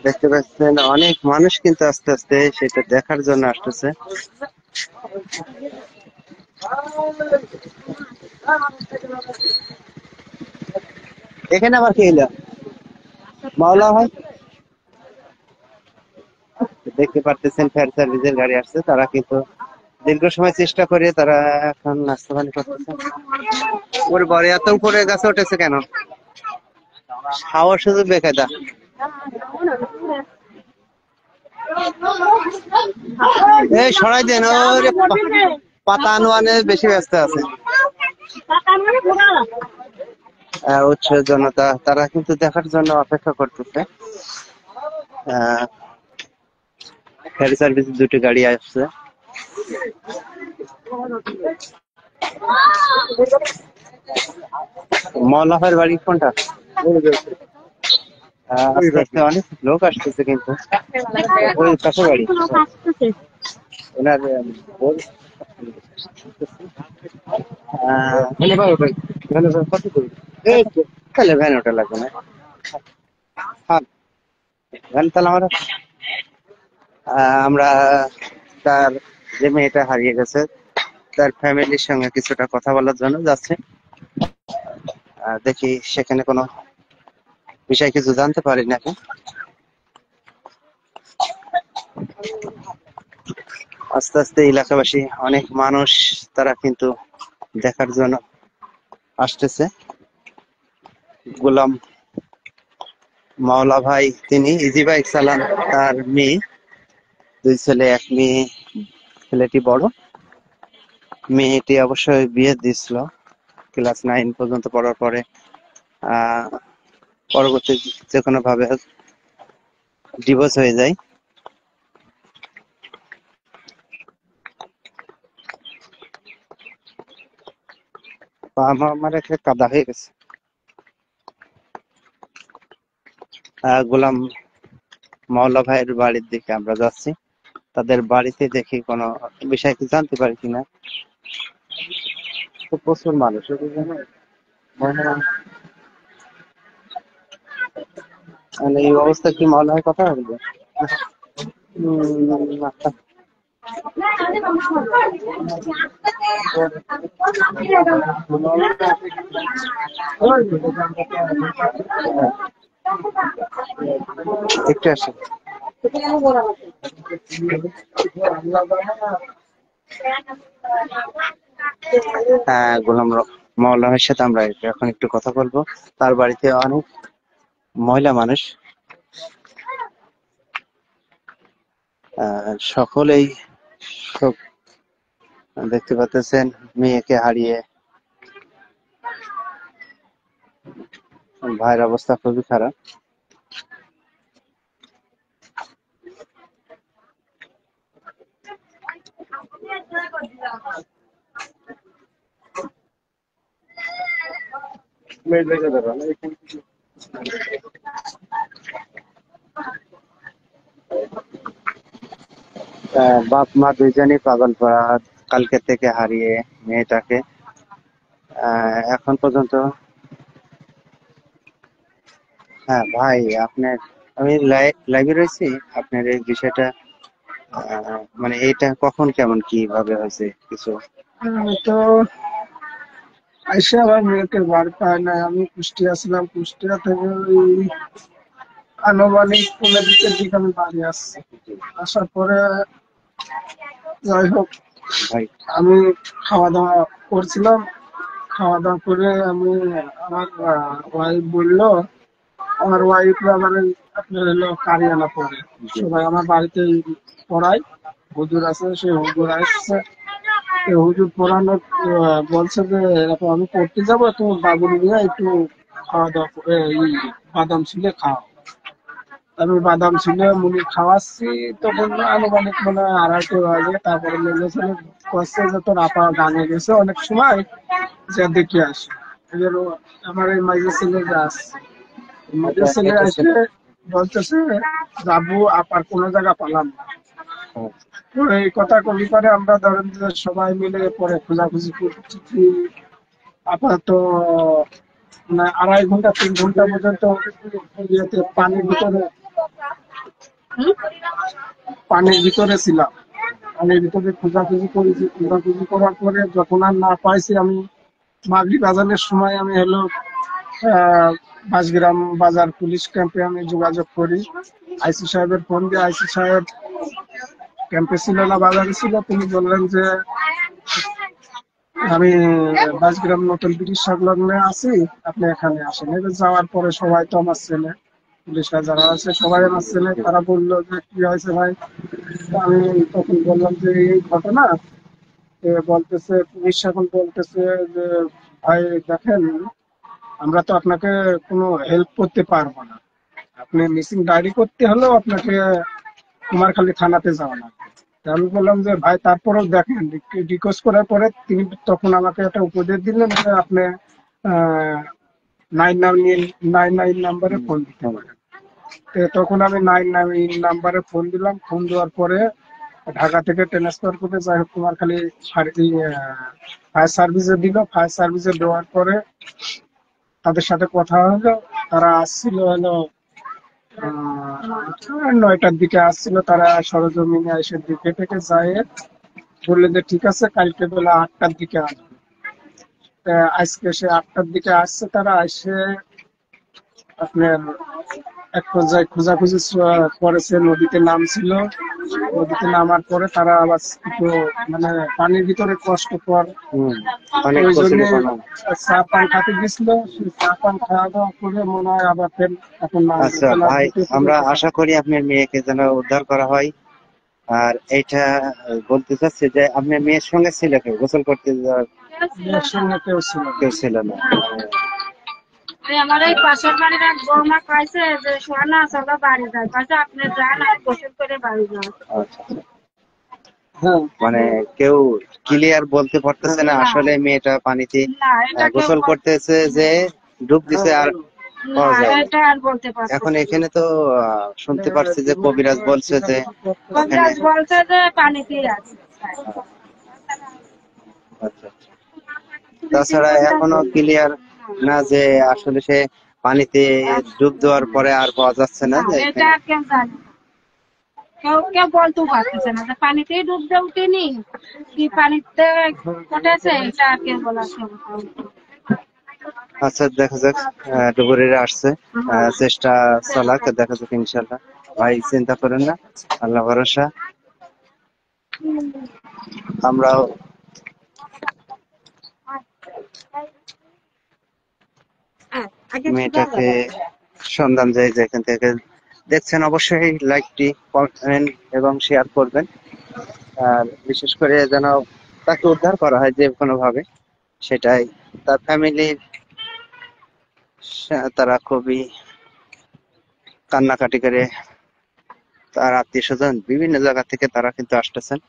দেখতে পাচ্ছেন, অনেক মানুষ কিন্তু আস্তে আস্তে সেটা দেখার জন্য আসতেছে। এখানে আবার কি হইলো মাওলা ভাই? দেখতে পারতেছেন ফায়ার সার্ভিসের গাড়ি আসছে, তারা কিন্তু দীর্ঘ সময় চেষ্টা করে তারা এখন নাস্তা পানি করতেছে। ওর বড় এত উপরে গাছে উঠেছে কেন? খাওয়ার সুযোগ বেকায়দা। এই সরাই দেন, ওরে পাতা আনোয়ানে বেশি ব্যস্ত আছে। উচ্চ জনতা তারা কিন্তু দেখার জন্য অপেক্ষা করতেছে। ফায়ার সার্ভিস দুটি গাড়ি আসছে। মওলা ভাইয়ের বাড়ি কোনটা? আস্তে আস্তে অনেক লোক আসতেছে কিন্তু ওই পাশে বাড়ি ওনার ভ্যান ওটা লাগবে না, ভ্যান তাহলে আমরা তার যে মেয়েটা হারিয়ে গেছে তার ফ্যামিলির সঙ্গে কিছুটা কথা বলার জন্য যাচ্ছে। দেখি সেখানে কোনো বিষয় কিছু জানতে পারি নাকি। আস্তে আস্তে এলাকাবাসী অনেক মানুষ তারা কিন্তু দেখার জন্য আসতেছে। গোলাম মাওলা ভাই তিনি ইজি বাইক চালান, তার মেয়ে, দুই ছেলে এক মেয়ে। ছেলেটি বড়, মেয়েটি অবশ্যই বিয়ে দিছিল ক্লাস 9 পর্যন্ত পড়ার পরে। পরবর্তী যে কোনো ভাবে ডিভোর্স হয়ে যায়। আমার একটা কাদা হয়ে গেছে। গোলাম মাওলা ভাইয়ের বাড়ির দিকে আমরা যাচ্ছি, তাদের বাড়িতে দেখি কোনো বিষয় কি জানতে পারি কিনা। প্রচুর মানুষ, এই অবস্থা কি মাওলা ভাই কথা বলবে? একটু আসে গোলাম মাওলা ভাইয়ের সাথে আমরা এখন একটু কথা বলবো। তার বাড়িতে অনেক মহিলা মানুষ, সকলেই সব দেখতে পাচ্ছেন মেয়েকে হারিয়ে ভাইয়ের অবস্থা খুবই খারাপ। বাপ মা দুইজনই পাগল পাড়া, কালকে থেকে হারিয়ে মেয়েটাকে এখন পর্যন্ত। হ্যাঁ ভাই, আপনার আমি লাইভে রয়েছি। আপনার এই বিষয়টা মানে এইটা কখন কেমন কিভাবে হয়েছে কিছু? তো আইসা আমার মেয়েকে বার পায় না। আমি কুষ্টিয়া ছিলাম, কুষ্টিয়া থেকে ওই আনুমানিক 15 দিকে আমি বাড়ি আসছি। আসার পরে যাই হোক ভাই আমি খাওয়া দাওয়া করছিলাম, খাওয়া দাওয়া করে আমি আমার ওয়াইফ বললো, আমার ওয়াইফ আমার আপনার হলো কারিয়ানা পড়ে, সবাই আমার বাড়িতে পড়ায়, হুজুর আছে, সে হুজুর আসছে। হুজুর পড়ানোর বলছে যে এরকম আমি পড়তে যাবো, তুমি বাবুর নিয়ে একটু খাওয়া দাওয়া বাদাম ছিলে খাও। আমি বাদাম ছিল মুড়ি খাওয়াচ্ছি, তখন আনুমানিক মনে হয় 2:30 বাজে। তারপরে মেজো ছেলে করছে যে তোর আপা গানে গেছে অনেক সময়, যে দেখে আসে। এবার আমার এই মেজো ছেলে যে আসছে, মেজো ছেলে এসে বলতেছে যাবো, আপার কোনো জায়গা পেলাম না। তো এই কথা কবি করে আমরা ধরেন যে সবাই মিলে পরে খোঁজাখুঁজি করছি। আপাতত মানে 2.5 ঘন্টা 3 ঘন্টা পর্যন্ত ইয়েতে পানির ভিতরে ছিলাম। পানির ভিতরে খোঁজাখুঁজি করেছি, খোঁজাখুঁজি করার পরে যখন আর না পাইছি, আমি মাগরিব আজানের সময় আমি হলো বাঁশগ্রাম বাজার পুলিশ ক্যাম্পে আমি যোগাযোগ করি। আইসি সাহেবের ফোন দিয়ে, আইসি সাহেব ক্যাম্পে ছিল না বাজারে ছিল, তিনি বললেন যে আমি বাঁশগ্রাম নতুন ব্রিটিশ সংলগ্নে আছি, আপনি এখানে আসেন। এবার যাওয়ার পরে সবাই তো আমার ছেলে, পুলিশরা যারা আছে সবাই আমার ছেলে। তারা বললো যে কি হয়েছে ভাই? আমি তখন বললাম যে এই ঘটনা। বলতেছে পুলিশ এখন বলতেছে যে ভাই দেখেন, আমরা তো আপনাকে কোনো হেল্প করতে পারবো না, আপনি মিসিং ডায়েরি করতে হলেও আপনাকে কুমারখালী থানাতে যাওয়া লাগবে। আমি বললাম যে ভাই তারপরেও দেখেন, রিকোয়েস্ট করার পরে তিনি তখন আমাকে একটা উপদেশ দিলেন যে আপনি 99 নাম্বারে ফোন দিতে পারেন। তখন আমি 99 নাম্বারে ফোন দিলাম। ফোন দেওয়ার পরে ঢাকা থেকে ট্রান্সফার করে যাই হোক কুমারখালী ফায়ার সার্ভিসে দিল। ফায়ার সার্ভিসে দেওয়ার পরে তাদের সাথে কথা হলো, তারা আসছিল হলো 9টার দিকে আসছিল। তারা সরজমিনে এসে দেখে টেকে যায়, বললে যে ঠিক আছে কালকে বেলা 8টার দিকে আসবে। আজকে সে 8টার দিকে আসছে। তারা এসে আপনার এক পর্যায়ে খোঁজাখুঁজি করেছে, নদীতে নামছিল। নদীতে নামার পরে তারা আবার একটু মানে পানির ভিতরে কষ্টকর, ওই জন্য চা পান খাতে গেছিল। সেই চা পান খাওয়া দাওয়া করে মনে হয় আবার ফের এখন আচ্ছা ভাই, আমরা আশা করি আপনার মেয়েকে যেন উদ্ধার করা হয়। আর এইটা বলতে চাচ্ছি যে আপনার মেয়ের সঙ্গে ছিল কেউ গোসল করতে যাওয়ার? মেয়ের সঙ্গে কেউ ছিল না। আমার এই পাশের বাড়ির এক বৌমা কয়েছে যে সোনা চলো বাড়ি যায়, কয়েছে আপনি যান, আমি গোসল করে বাড়ি যাও। আচ্ছা, মানে কেউ ক্লিয়ার বলতে পারতেছে না আসলে মেয়েটা পানিতে গোসল করতেছে যে ডুব দিছে আর পাওয়া যায়। এটা আর বলতে পারছি এখন এখানে তো শুনতে পারছি যে কবিরাজ বলছে যে পানিতেই আছে। আচ্ছা, তাছাড়া এখনো ক্লিয়ার না যে আসলে সে পানিতে ডুব দেওয়ার পরে আর পাওয়া যাচ্ছে না। যে এটা কেউ জানে, কেউ বলতেও পারতেছে না যে পানিতেই ডুব দিয়ে উঠেনি কি পানিতে উঠেছে, এটা আর কেউ বলার ক্ষমতা নেই। আচ্ছা, দেখা যাক, ডুবুরিরা আসছে, চেষ্টা চালাক, দেখা যাক ইনশাল্লাহ। ভাই চিন্তা করেন না, আল্লাহ ভরসা। আমরাও মেয়েটাকে সন্ধান যাই, যেখান থেকে দেখছেন অবশ্যই লাইকটি, কমেন্ট এবং শেয়ার করবেন। আর বিশেষ করে যেন তাকে উদ্ধার করা হয় যে কোনো ভাবে, সেটাই। তার ফ্যামিলির তারা খুবই কান্নাকাটি করে, তার আত্মীয় স্বজন বিভিন্ন জায়গা থেকে তারা কিন্তু আসতেছেন।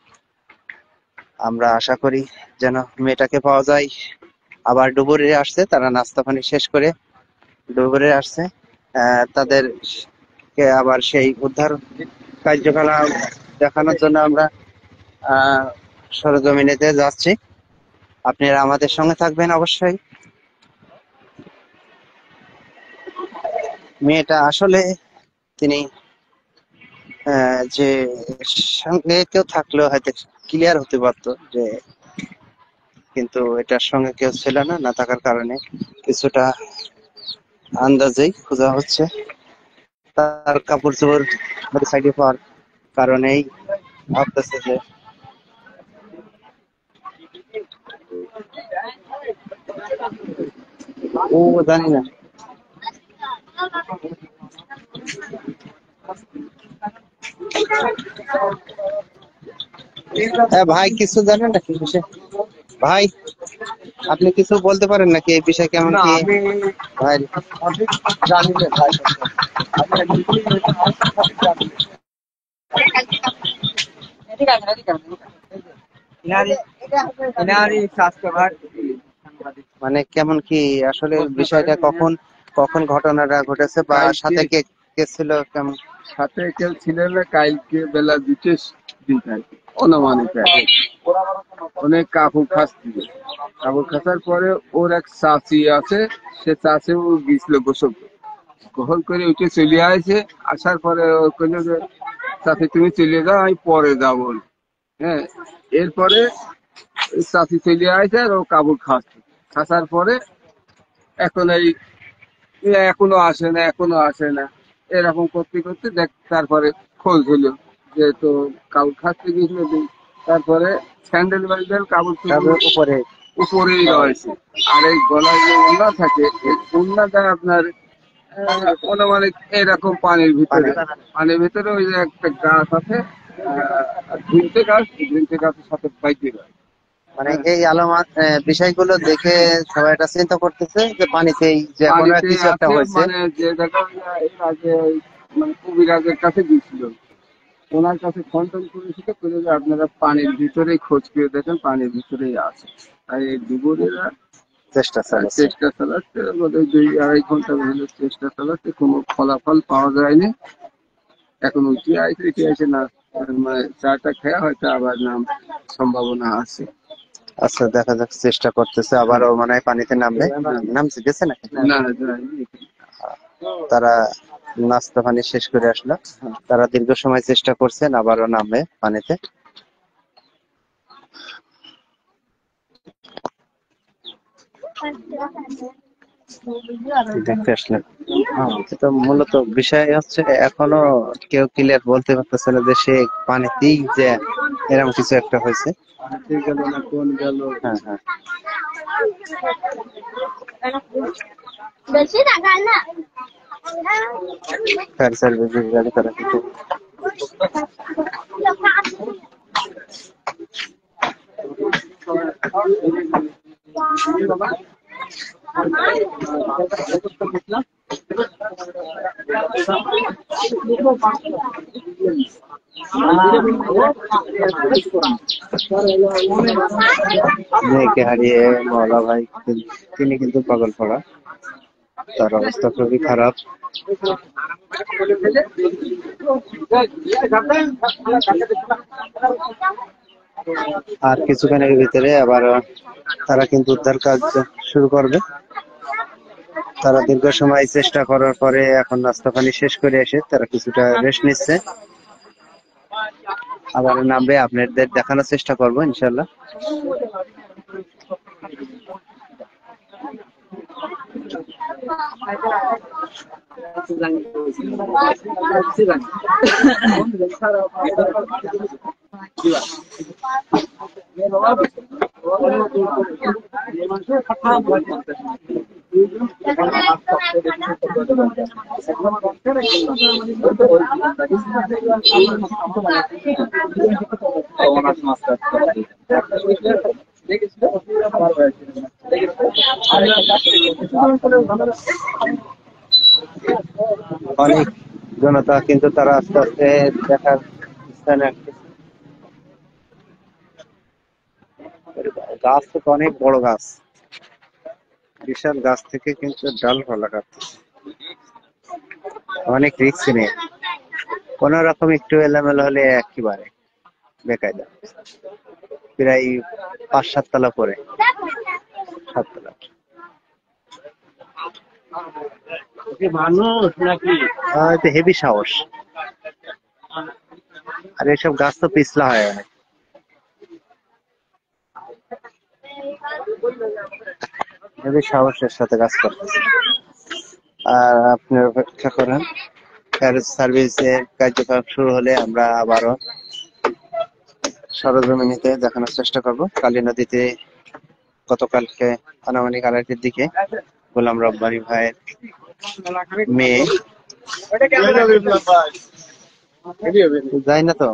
আমরা আশা করি যেন মেয়েটাকে পাওয়া যায়। আবার ডুবুরি আসছে, তারা নাস্তা পানি শেষ করে ডুবুরি আসছে, তাদেরকে আবার সেই উদ্ধার কার্যকলাপ দেখানোর জন্য আমরা সরজমিনেতে যাচ্ছি। আপনারা আমাদের সঙ্গে থাকবেন অবশ্যই। মেয়েটা আসলে তিনি যে সঙ্গে কেউ থাকলেও হয়তো ক্লিয়ার হতে পারতো যে, কিন্তু এটার সঙ্গে কেউ ছিল না, না থাকার কারণে কিছুটা আন্দাজেই খোঁজা হচ্ছে। তার কাপড় চোপড় সাইডে পাওয়ার কারণেই ভাবতেছে যে ও জানি না। ভাই কিছু জানেন নাকি বিষয়? ভাই আপনি কিছু বলতে পারেন নাকি এই বিষয়ে, কেমন কি? ভাই জানি না ভাই। মানে কেমন কি আসলে বিষয়টা কখন কখন ঘটনাটা ঘটেছে বা সাথে কে কে ছিল কেমন? সাথে কেউ ছিল না, কালকে বেলা 2টের দিকে অনুমানিক অনেক কাপড় খাচ্ছিল। কাপড় খাচার পরে ওর এক চাচি আছে, সে চাচিও গিয়েছিল গোসল গোসল করে উঠে চলে আসে। আসার পরে ও কইলো যে চাচি তুমি চলে যাও, আমি পরে যাবো। হ্যাঁ, এরপরে ওই চাচি চলে আসে আর ও কাপড় খাচ্ছে। খাচার পরে এখন এই এখনো আসে না, এখনো আসে না, এরকম করতে করতে দেখ তারপরে খোঁজ হলো যে তো কাপড় খাচ্ছে গিয়েছিল। তারপরে স্যান্ডেল ব্যান্ডেল কাপড় তাদের উপরে উপরেই রয়েছে। আর এই গলায় যে ওড়না থাকে, এই ওড়নাটা আপনার অনুমানিক এরকম পানির ভিতরে ওই যে একটা গাছ আছে, ঝুলতে গাছ, ঝুলতে গাছের সাথে বাইকে রয়। মানে এই আলামত বিষয়গুলো দেখে সবাই এটা চিন্তা করতেছে যে পানিতেই যে কোনো পানিতে কিছু একটা আছে, হয়েছে। মানে যে জায়গায় এর আগে মানে কবিরাজের কাছে গিয়েছিল, ওনার কাছে খন্ডন করেছিল, করে যে আপনারা পানির ভিতরেই খোঁজ করে দেখেন, পানির ভিতরেই আছে। তাই এই ডুবুরিরা চেষ্টা চালাচ্ছে। চেষ্টা চালাচ্ছে, বোধহয় 2-2.5 ঘন্টা হলো চেষ্টা চালাচ্ছে, কোনো ফলাফল পাওয়া যায়নি। এখন উঠে আসে না, মানে চাটা খেয়া হয়তো আবার নাম সম্ভাবনা আছে। আচ্ছা, দেখা যাক, চেষ্টা করতেছে আবারও মনে হয় পানিতে নামবে। নামছে গেছে না? না যায়নি। তারা নাস্তা পানি শেষ করে আসলো। তারা দীর্ঘ সময় চেষ্টা করছেন, আবারও নামবে পানিতে। দেখতে আসলেন। তো মূলত বিষয় হচ্ছে এখনো কেউ ক্লিয়ার বলতে পারতেছে না যে সে পানিতেই যে এরকম কিছু একটা হয়েছে। পানিতে গেল না কোন গেল। হ্যাঁ হ্যাঁ, বেশি টাকা না ফায়ার সার্ভিসের গাড়ি তারা কিন্তু মেয়েকে হারিয়ে মওলা ভাই তিনি কিন্তু পাগল পড়া, তার অবস্থা খুবই খারাপ। আর কিছুক্ষণের ভিতরে আবার তারা কিন্তু উদ্ধার কাজ শুরু করবে। তারা দীর্ঘ সময় চেষ্টা করার পরে এখন নাস্তা পানি শেষ করে এসে তারা কিছুটা রেস্ট নিচ্ছে। আবার নামবে, আপনাদের দেখানোর চেষ্টা করবো ইনশাল্লাহ। অনেক জনতা কিন্তু তারা আস্তে আস্তে দেখার স্থানে আসতেছে। গাছ তো অনেক বড় গাছ, বিশাল গাছ থেকে কিন্তু ডালপালা কাটতেছে। অনেক রিস্ক নিয়ে, কোন রকম একটু এলোমেলো হলে একেবারে বেকায়দা। প্রায় 5-7 তলা পরে, 7 তলা। মানুষ নাকি হেভি সাহস। আর এসব গাছ তো পিছলা হয় অনেক। হেভি সাহসের সাথে কাজ করতেছে। আর আপনি অপেক্ষা করেন, ফায়ার সার্ভিসের কার্যক্রম শুরু হলে আমরা আবারও সরজমিনিতে দেখানোর চেষ্টা করব। কালী নদীতে গতকালকে আনুমানিক 2:30টার দিকে গোলাম রব্বানী ভাইয়ের মেয়ে যায় না তো,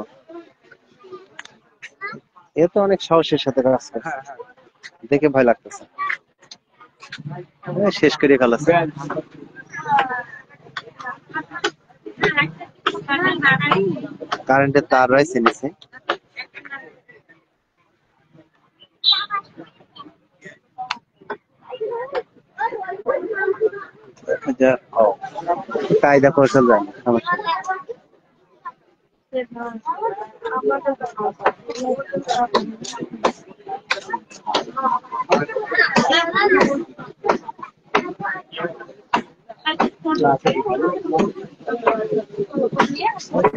এ তো অনেক সাহসের সাথে কাজ করছে, দেখে ভয় লাগতেছে। শেষ করে ফেলাচ্ছে। কারেন্টের তার রয়েছে নিচে। কায়দা কৌশল জানি, সমস্যা নেই।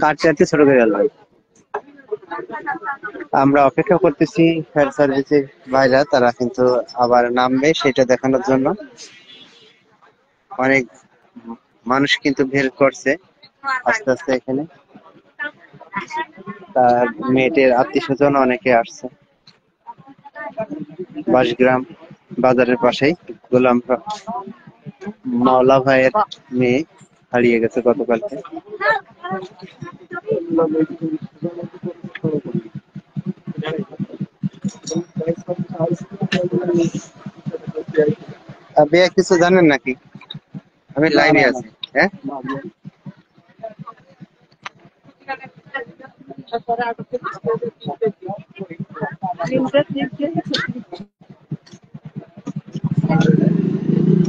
কাটতে ছোট করে গেল। আমরা অপেক্ষা করতেছি ফায়ার সার্ভিসের ভাইরা, তারা কিন্তু আবার নামবে সেটা দেখানোর জন্য। অনেক মানুষ কিন্তু ভিড় করছে আস্তে আস্তে এখানে। তার মেয়েটির আত্মীয় স্বজন অনেকে আসছে। বাঁশগ্রাম বাজারের পাশেই গোলাম মাওলা ভাইয়ের মেয়ে হারিয়ে গেছে গতকালকে। আপনি কিছু জানেন নাকি? আমি লাইনে আছি। হ্যাঁ,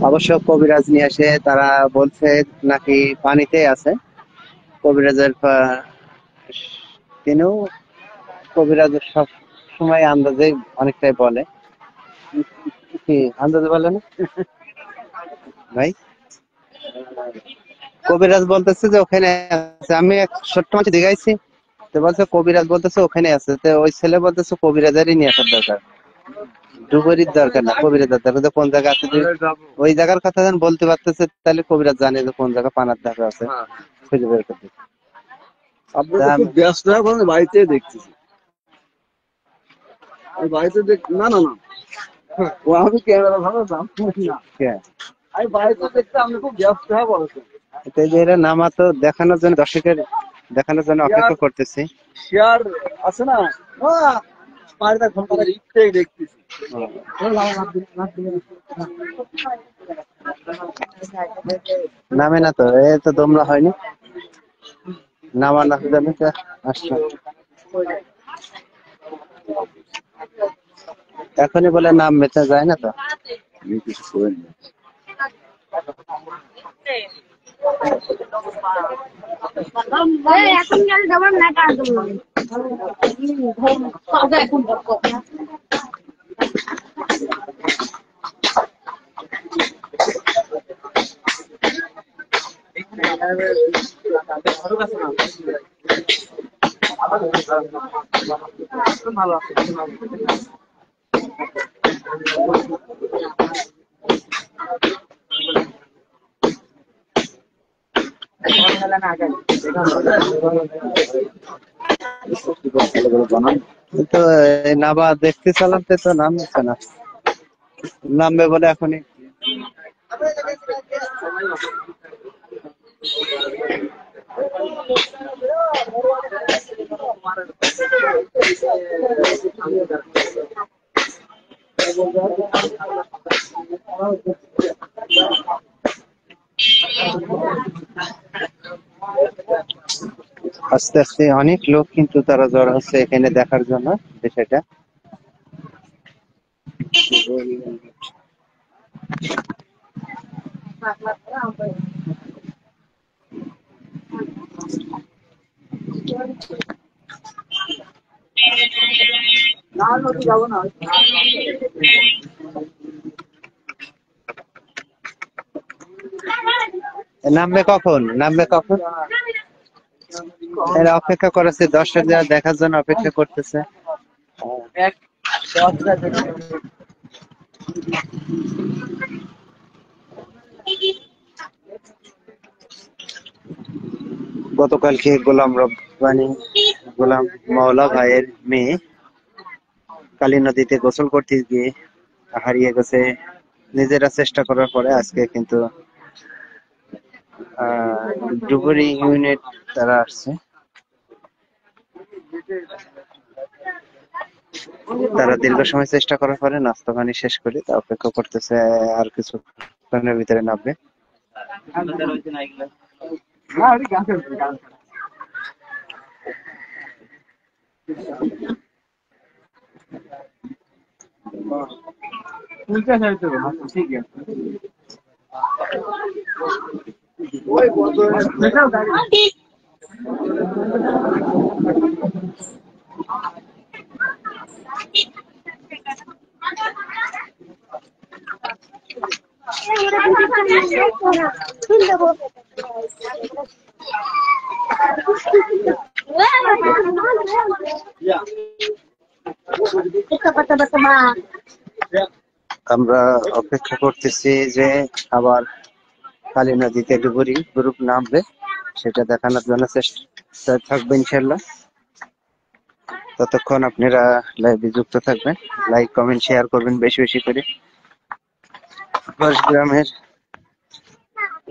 অবশ্য কবিরাজ নিয়ে আসে, তারা বলছে নাকি পানিতে আছে। কবিরাজের তিনিও কবিরাজের সব সময় আন্দাজে অনেকটাই বলে। কি আন্দাজে বলে না ভাই? কবিরাজ বলতেছে যে ওখানে আছে। আমি এক ছোট্ট মাছ দেখাইছি, তো বলছে কবিরাজ বলতেছে ওখানে আছে। তো ওই ছেলে বলতেছে কবিরাজারই নিয়ে আসার দরকার, ডুবুরির দরকার না, কবিরাজার দরকার। কোন জায়গা আছে ওই জায়গার কথা যেন বলতে পারতেছে, তাহলে কবিরাজ জানে যে কোন জায়গা পানার ধারে আছে, খুঁজে বের করতে। আপনারা খুব ব্যস্ত হয়ে বলেন, বাড়িতে দেখতেছি। বাড়িতে না না না, ও আমি ক্যামেরা ভালো না, আমি বাড়িতে দেখতে আপনি খুব ব্যস্ত হয়ে বলেছেন। এরা নামা তো দেখানোর জন্য, দর্শকের দেখানোর জন্য অপেক্ষা করতেছি। শেয়ার আছে না, বাড়িতে ঘন্টা দেখতেছি। নামে না তো, এ তো দমরা হয়নি, নামা না জানি আসছে। এখনই বলে নাম মেতে যায় না তো। এখন গেলে যাবার না ভালো তো নাবা দেখতে চালাতে তো নামছে না, নামবে বলে এখনই। আস্তে আস্তে অনেক লোক কিন্তু তারা জড়ো হচ্ছে এখানে দেখার জন্য বিষয়টা। নামবে কখন, নামবে কখন? এরা অপেক্ষা করেছে, দর্শক যারা দেখার জন্য অপেক্ষা করতেছে। গতকালকে গোলাম মাওলা ভাইয়ের মেয়ে কালী নদীতে গোসল করতে গিয়ে হারিয়ে গেছে। নিজেরা চেষ্টা করার পরে আজকে কিন্তু ডুবুরি ইউনিট তারা আসছে। তারা দীর্ঘ সময় চেষ্টা করার পরে নাস্তা পানি শেষ করে তা অপেক্ষা করতেছে আর কিছুক্ষণের ভিতরে নামবে। ঠিক আছে। আমরা অপেক্ষা করতেছি যে আবার কালী নদীতে ডুবুরি গ্রুপ নামবে, সেটা দেখানোর জন্য চেষ্টা থাকবে ইনশাল্লাহ। ততক্ষণ আপনারা লাইভে যুক্ত থাকবেন, লাইক কমেন্ট শেয়ার করবেন বেশি বেশি করে। গ্রামের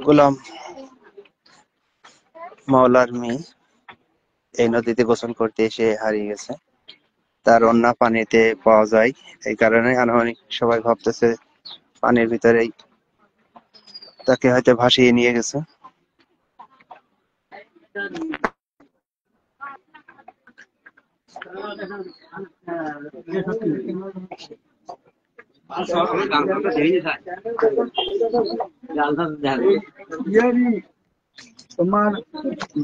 গোলাম মাওলার মেয়ে এই নদীতে গোসল করতে এসে হারিয়ে গেছে। তার অন্য পানিতে পাওয়া যায়, এই কারণে আনুমানিক সবাই ভাবতেছে পানির ভিতরেই তাকে হয়তো ভাসিয়ে নিয়ে গেছে। তোমার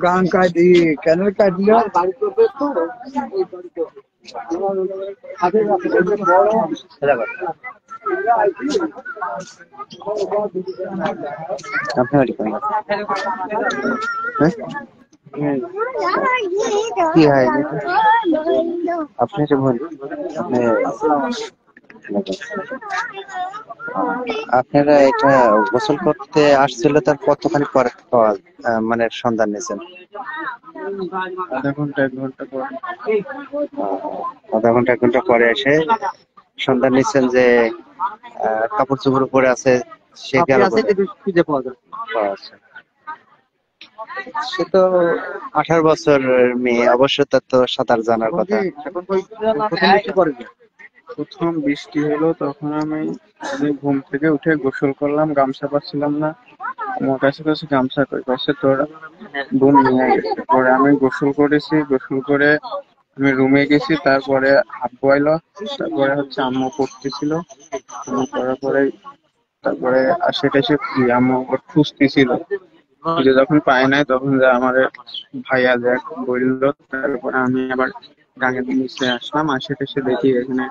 গান কাটি কেন কাটলো কি হয় আপনি আপনারা এটা গোসল করতে আসছিল, তার কতখানি পরে মানে সন্ধান নিয়েছেন? আধা ঘন্টা 1 ঘন্টা পর। আধা ঘন্টা 1 ঘন্টা পরে এসে সন্ধান নিচ্ছেন যে কাপড় চোপড় পরে আছে, সে গেল খুঁজে পাওয়া যায়। সে তো 18 বছর মেয়ে, অবশ্য তার তো সাঁতার জানার কথা। প্রথম বৃষ্টি হলো তখন আমি ঘুম থেকে উঠে গোসল করলাম, গামছা পাচ্ছিলাম না। আমার কাছে গামছা কই পাশে তোর বোন নিয়ে গেছে। পরে আমি গোসল করেছি, গোসল করে আমি রুমে গেছি। তারপরে আব্বু এলো, তারপরে আম্মু পড়তেছিল, আম্মু পড়ার পরে তারপরে সেটা সে আম্মু খুঁজতেছিল, খুঁজে যখন পায় নাই তখন আমার ভাইয়া দেখ বললো। তারপরে আমি আবার গাঙের নিচে আসলাম, সেটা দেখি এখানে।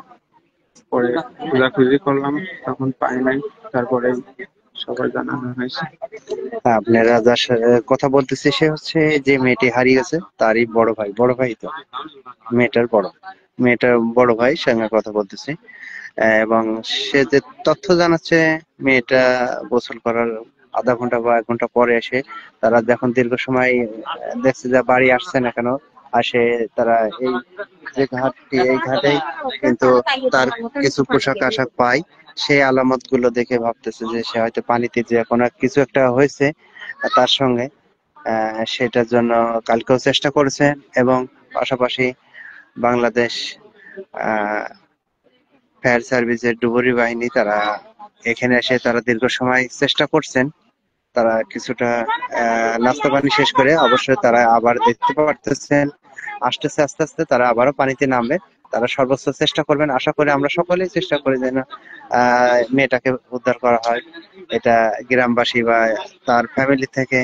পরে খোঁজাখুঁজি করলাম, তখন পাই নাই। তারপরে সবার জানানো হয়েছে। আপনারা যার সাথে কথা বলতেছে সে হচ্ছে যে মেয়েটি হারিয়ে গেছে তারই বড় ভাই। বড় ভাই তো মেয়েটার বড় ভাই, সঙ্গে কথা বলতেছি। এবং সে যে তথ্য জানাচ্ছে, মেয়েটা গোসল করার আধা ঘন্টা বা 1 ঘন্টা পরে এসে তারা যখন দীর্ঘ সময় দেখছে যে বাড়ি আসছে না কেন, আসে তারা এই যে ঘাটটি, এই ঘাটেই কিন্তু তার কিছু পোশাক আশাক পায়। সেই আলামত গুলো দেখে ভাবতেছে যে সে হয়তো পানিতে যে কোনো কিছু একটা হয়েছে তার সঙ্গে। সেটার জন্য কালকেও চেষ্টা করেছে, এবং পাশাপাশি বাংলাদেশ ফায়ার সার্ভিসের ডুবুরি বাহিনী তারা এখানে এসে তারা দীর্ঘ সময় চেষ্টা করছেন। তারা কিছুটা নাস্তা পানি শেষ করে অবশ্যই তারা আবার দেখতে পারতেছেন আসতেছে, আস্তে আস্তে তারা আবারও পানিতে নামবে। তারা সর্বোচ্চ চেষ্টা করবেন, আশা করি আমরা সকলেই চেষ্টা করি যেন মেয়েটাকে উদ্ধার করা হয়। এটা গ্রামবাসী বা তার ফ্যামিলি থেকে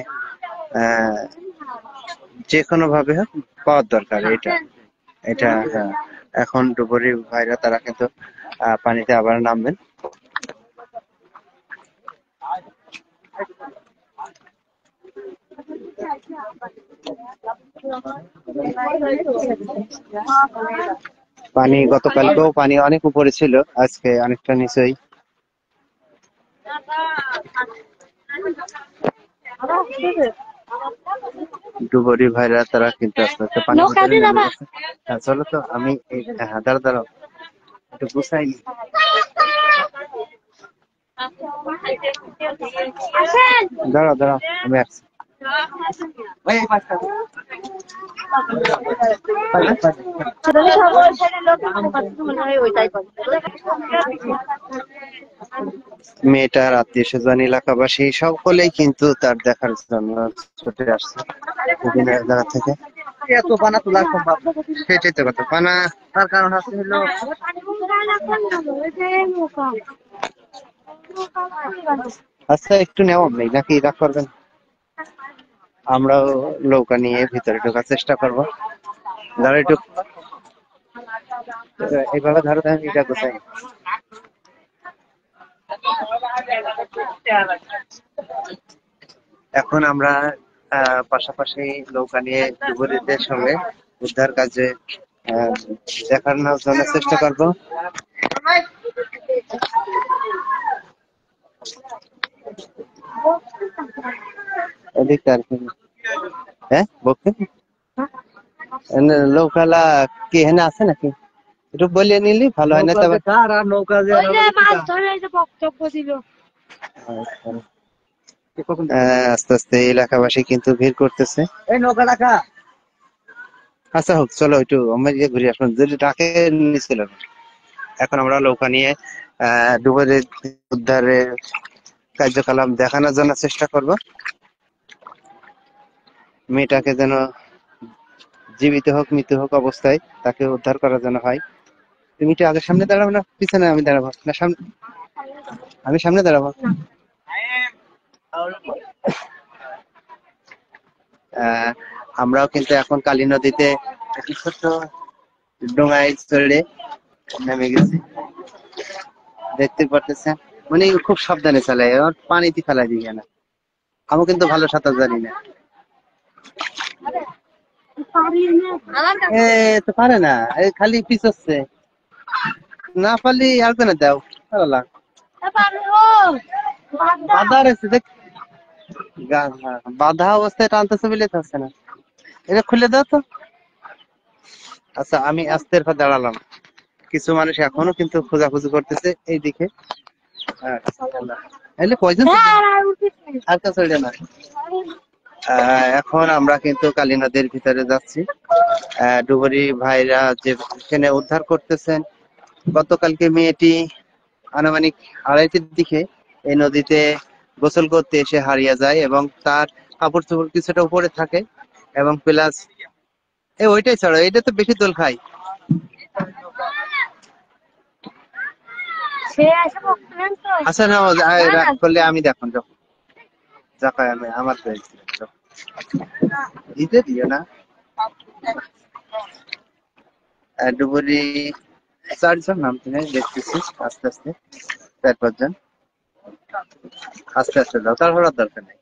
যে কোনো ভাবে হোক পাওয়ার দরকার। এটা হ্যাঁ, এখন ডুবুরি ভাইরা তারা কিন্তু পানিতে আবার নামবেন। পানি গতকালকেও পানি অনেক উপরে ছিল, আজকে অনেকটা নিচেই। ডুবুরি ভাইরা তারা কিন্তু আস্তে আস্তে পানি চলো তো আমি দাঁড়াও একটু গুছাই। দাঁড়াও আমি আসছি। মেয়েটার আত্মীয় স্বজন এলাকাবাসী সকলেই কিন্তু তার দেখার জন্য ছুটে আসছে বিভিন্ন জায়গা থেকে। এত পানা তোলা সম্ভব না। সেটাই তো কথা, পানা তার কারণ আছে হলো আচ্ছা একটু নেওয়া নেই নাকি রাগ করবেন? আমরাও নৌকা নিয়ে ভিতরে ঢোকার চেষ্টা করবো। ধরো একটু এইভাবে ধরো, আমি এটা কোথায় এখন আমরা পাশাপাশি নৌকা নিয়ে ডুবুরিদের সঙ্গে উদ্ধার কাজে আহ, দেখানোর জন্য চেষ্টা করব। এদিকটা আর কি, হ্যাঁ বলতে নৌকালা কি এখানে আছে নাকি একটু বলিয়ে নিলি ভালো হয় না তো আবার। কার আর নৌকা যে ওই যে মাছ ধরে এই যে বক্তব্য দিল। আস্তে আস্তে এলাকাবাসী কিন্তু ভিড় করতেছে। এই নৌকা রাখা আচ্ছা হোক, চলো একটু আমরা গিয়ে ঘুরে আসলাম, যদি ডাকে নিছিল। এখন আমরা নৌকা নিয়ে ডুবুরি উদ্ধারের কার্যকলাপ দেখানোর জন্য চেষ্টা করব। মেয়েটাকে যেন জীবিত হোক মৃত্যু হোক অবস্থায় তাকে উদ্ধার করার জন্য হয়। তুমি একটু আগে সামনে দাঁড়াবো না পিছনে আমি দাঁড়াবো না? সামনে, আমি সামনে দাঁড়াবো। আমরাও কিন্তু এখন কালী নদীতে একটি ছোট্ট ডোঙায় চড়ে নেমে গেছি, দেখতে পারতেছেন। মানে খুব সাবধানে চালায়, আর পানিতে ফেলাই দিই না। আমি কিন্তু ভালো সাঁতার জানি না। এ তো পারে না, এই খালি পিছচ্ছে না, পারলি একজনে দাও। বাধা রয়েছে দেখ, বাধা অবস্থায় টানতেছে বলে থাকছে না, এটা খুলে দাও তো। আচ্ছা আমি আস্তে দাঁড়ালাম, কিছু মানুষ এখনো কিন্তু খোঁজাখুঁজি করতেছে এই দিকে। কয়জন আর কাছে না। এখন আমরা কিন্তু কালী নদীর ভিতরে যাচ্ছি। ডুবুরি ভাইরা যেখানে উদ্ধার করতেছেন, গতকালকে মেয়েটি আনুমানিক 2:30-র দিকে এই নদীতে গোসল করতে এসে হারিয়ে যায় এবং তার কাপড় চোপড় কিছুটা উপরে থাকে এবং প্লাস ওইটাই ছাড়ো, এটা তো বেশি দোল খাই। আচ্ছা না রাগ করলে আমি দেখুন যখন যাকায় আমি আমার দিতে দিও না। ডুবুরি 4 জন নাম তুমি দেখতেছি, আস্তে আস্তে 4-5 জন আস্তে আস্তে যাও, তারপর আর দরকার নেই।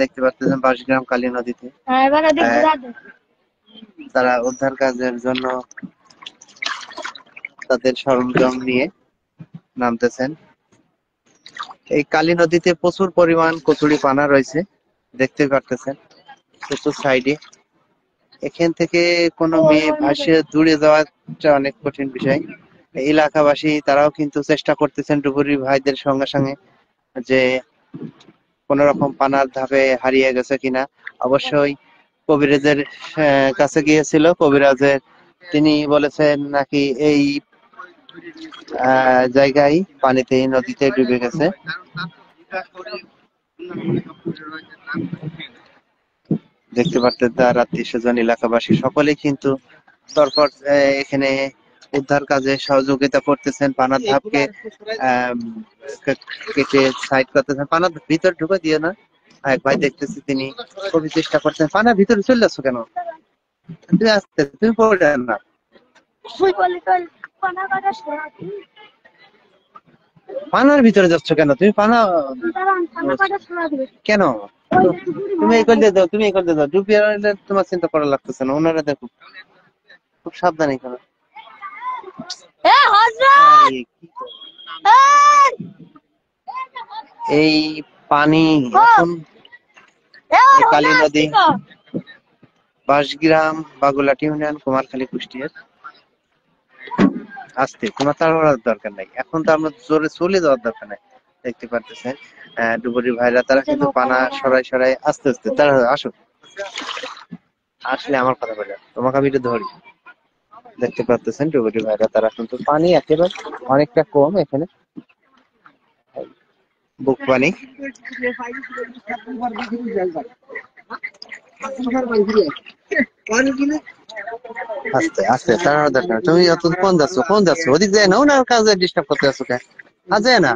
দেখতে পাচ্ছেন বাঁশগ্রাম কালী নদীতে তারা উদ্ধার কাজের জন্য তাদের সরঞ্জাম নিয়ে নামতেছেন। এই কালী নদীতে প্রচুর পরিমাণ কচুরি পানা রয়েছে, দেখতে পারতেছেন প্রচুর সাইডে। এখান থেকে কোনো মেয়ে ভাসে দূরে যাওয়াটা অনেক কঠিন বিষয়। এলাকাবাসী তারাও কিন্তু চেষ্টা করতেছেন ডুবুরি ভাইদের সঙ্গে সঙ্গে যে কোন রকম পানার ধাপে হারিয়ে গেছে কিনা। অবশ্যই কবিরাজের কাছে গিয়েছিল, কবিরাজের তিনি বলেছেন নাকি এই জায়গায় পানিতে নদীতে ডুবে গেছে। দেখতে পারতেন তার আত্মীয় স্বজন এলাকাবাসী সকলেই কিন্তু তরপর এখানে উদ্ধার কাজে সহযোগিতা করতেছেন, পানার ধাপকে কেটে সাইড করতেছেন। পানার ভিতর ঢুকে দিয়ে না এক ভাই দেখতেছি তিনি খুবই চেষ্টা করছেন। পানার ভিতরে চলে যাচ্ছ কেন? তুমি আসতে, তুমি পড়ে না। পানার ভিতরে যাচ্ছ কেন তুমি? পানা কেন? তুমি এই করতে দাও, তুমি এই করতে দাও। ডুবিয়ে তোমার চিন্তা করা লাগতেছে না, ওনারা দেখো খুব সাবধানে করো। এই পানি এখন কালী নদী, বাঁশগ্রাম, বাগুলাটি ইউনিয়ন, কুমারখালী, কুষ্টিয়ার। আসতে তোমার তাড়াহুড়ার দরকার নাই, এখন তো আমরা জোরে চলে যাওয়ার দরকার নাই। দেখতে পারতেছেন ডুবুরি ভাইরা তারা কিন্তু পানা সরাই সরাই আস্তে আস্তে তারা আসো। আসলে আমার কথা বলে তোমাকে আমি একটু ধরি। দেখতে পাচ্ছেন ডুবুরি ভাইরা, তারা কিন্তু পানি একেবারে অনেকটা কম এখানে, বুক পানি। আস্তে আস্তে তাড়ানোর দরকার নেই। তুমি অত কোন যাচ্ছ ওদিক যায় না, ওনার কাজে ডিস্টার্ব করতে আসো কেন? আজ যায় না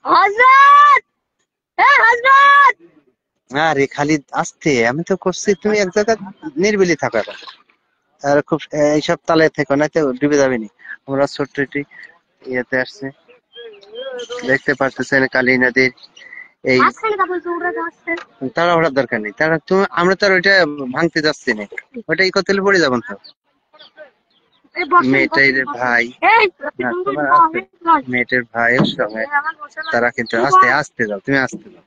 হযরত, হযরত। আরে খালি আসতে, আমি তো করছি, তুমি এক জায়গায় নির্বিলি থাকো এখন। আর খুব এইসব তালে থেকো না, তো ডুবে যাবে নি। আমরা ছোট্ট একটি ইয়েতে আসছে, দেখতে পারতেছেন কালী নদীর এই মাঝখানে তা বলছো উড়ে যাচ্ছে। তাড়াহুড়ার দরকার নেই, তারা তুমি আমরা তো আর ওইটা ভাঙতে যাচ্ছি না, ওইটা ই করতে হলে পড়ে যাবেন তো। এই বসেন, মেয়েটার বসেন, বসেন। ভাই, এই না তুমি তোমার তো আসতে, অনেক নয়। মেয়েটার ভাইয়ের সঙ্গে আমার বসে না। তারা কিন্তু তুমি আস্তে বল। আস্তে যাও, তুমি আস্তে যাও,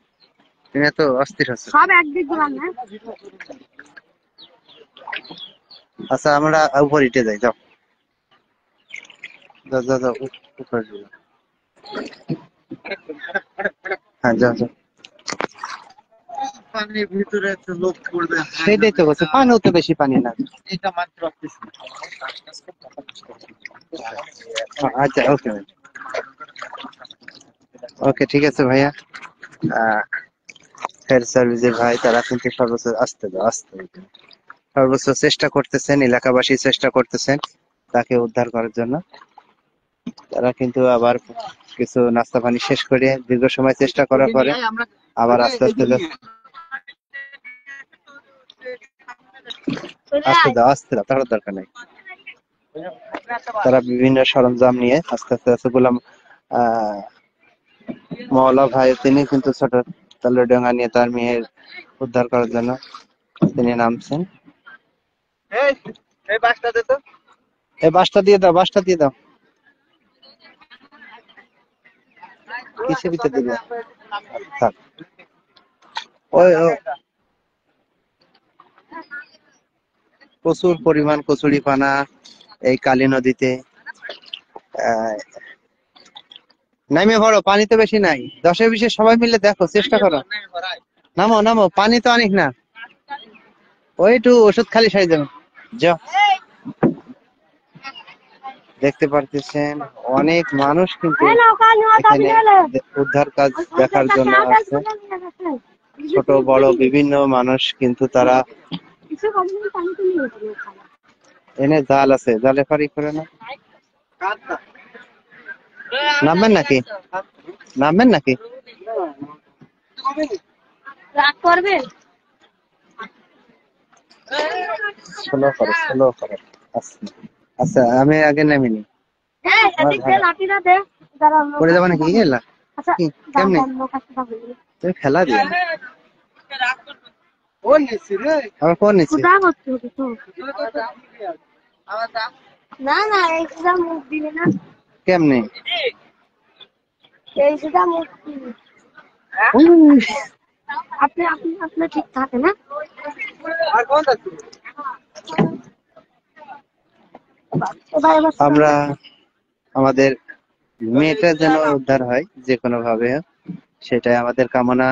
তুমি এত অস্থির হচ্ছ। সব একদিক গুলাম না। আচ্ছা আমরা উপরে উঠে যাই, যাও যাও যাও যাও, উপরে যাও। হ্যাঁ যাও যাও। পানির ভিতরে একটা লোক পড়বে, সেটাই তো বলছে, পানিও তো বেশি পানি না। এটা মাত্র আসতেছে। আচ্ছা ওকে ওকে, ঠিক আছে ভাইয়া। ফায়ার সার্ভিসের ভাই তারা কিন্তু সর্বোচ্চ আসতে দাও, আসতে দাও। সর্বোচ্চ চেষ্টা করতেছেন, এলাকাবাসী চেষ্টা করতেছেন তাকে উদ্ধার করার জন্য। তারা কিন্তু আবার কিছু নাস্তা পানি শেষ করে দীর্ঘ সময় চেষ্টা করার পরে আবার আস্তে আস্তে আস্তে দাও, আস্তে দাও, তার দরকার নেই। তারা বিভিন্ন সরঞ্জাম নিয়ে আস্তে আস্তে আস্তে গোলাম মওলা ভাই, তিনি কিন্তু ছোট তালডাঙ্গা নিয়ে তার মেয়ের উদ্ধার করার জন্য তিনি নামছেন। এই বাসটা দে তো। এই বাসটা দিয়ে দাও, বাসটা দিয়ে দাও। কিসের ভিতরে দিবে? থাক। ওই প্রচুর পরিমাণ কচুরিপানা এই কালী নদীতে। নামে পড়ো, পানি তো বেশি নাই, 10-20 সবাই মিলে দেখো, চেষ্টা করো। নামো নামো, পানি তো অনেক না, ওই একটু ওষুধ খালি সাই যাবে, যাও। দেখতে পারতেছেন অনেক মানুষ কিন্তু এই নাও কাজ নেওয়া দাবি এখানে নাহলে। উদ্ধার কাজ দেখার জন্য আসছে। ছোট বড় বিভিন্ন মানুষ কিন্তু তারা কিছু কমনি পানি তো নিয়ে যাবে। এনে জাল আছে, জালে ফারি করে না। নামবেন নাকি? নামবেন নাকি? রাগ করবে? স্লো করো, স্লো করো। আচ্ছা আমি আগে নামিনি, এই এদিক দে লাঠিটা দে। দাঁড়া আমরা। পড়ে যাবে নাকি? গেলা আচ্ছা কেমনে লোক আসতে পারবে। তুমি ফেলা দিও না। ওই নিছি রে। আবার কোন নিচে? পূজা করতে হবে তো। না না এই সুদা মুখ দিবে না। কেমনে? এই সুদা মুখ দিবে। আপনি ঠিক থাকে না? আর কোন যাচ্ছে? আমরা আমাদের মেয়েটা যেন উদ্ধার হয় যে কোনো ভাবে, সেটাই আমাদের কামনা।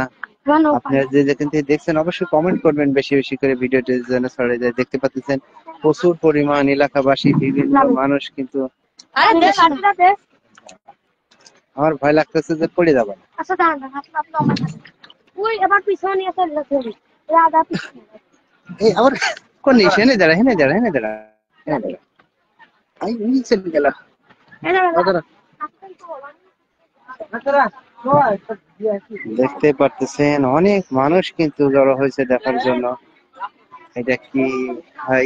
আপনারা যে যেখান থেকে দেখছেন অবশ্যই কমেন্ট করবেন, বেশি বেশি করে ভিডিওটি যেন ছড়িয়ে যায়। দেখতে পাচ্ছেন প্রচুর পরিমাণ এলাকাবাসী, বিভিন্ন মানুষ কিন্তু। আমার ভয় লাগতেছে যে পড়ে যাবো। আচ্ছা দাঁড়ান ওই এবার পিছনে নিয়ে চলে যাবে। রাধা পিছনে। এই আবার কোন নিচে? হেনে দাঁড়া, হেনে দাঁড়া, হেনে দাঁড়া, হেনে দাঁড়া। আই নিচে গেল। দেখতে পারতেছেন অনেক মানুষ কিন্তু জড়ো হয়েছে দেখার জন্য। এটা কি ভাই?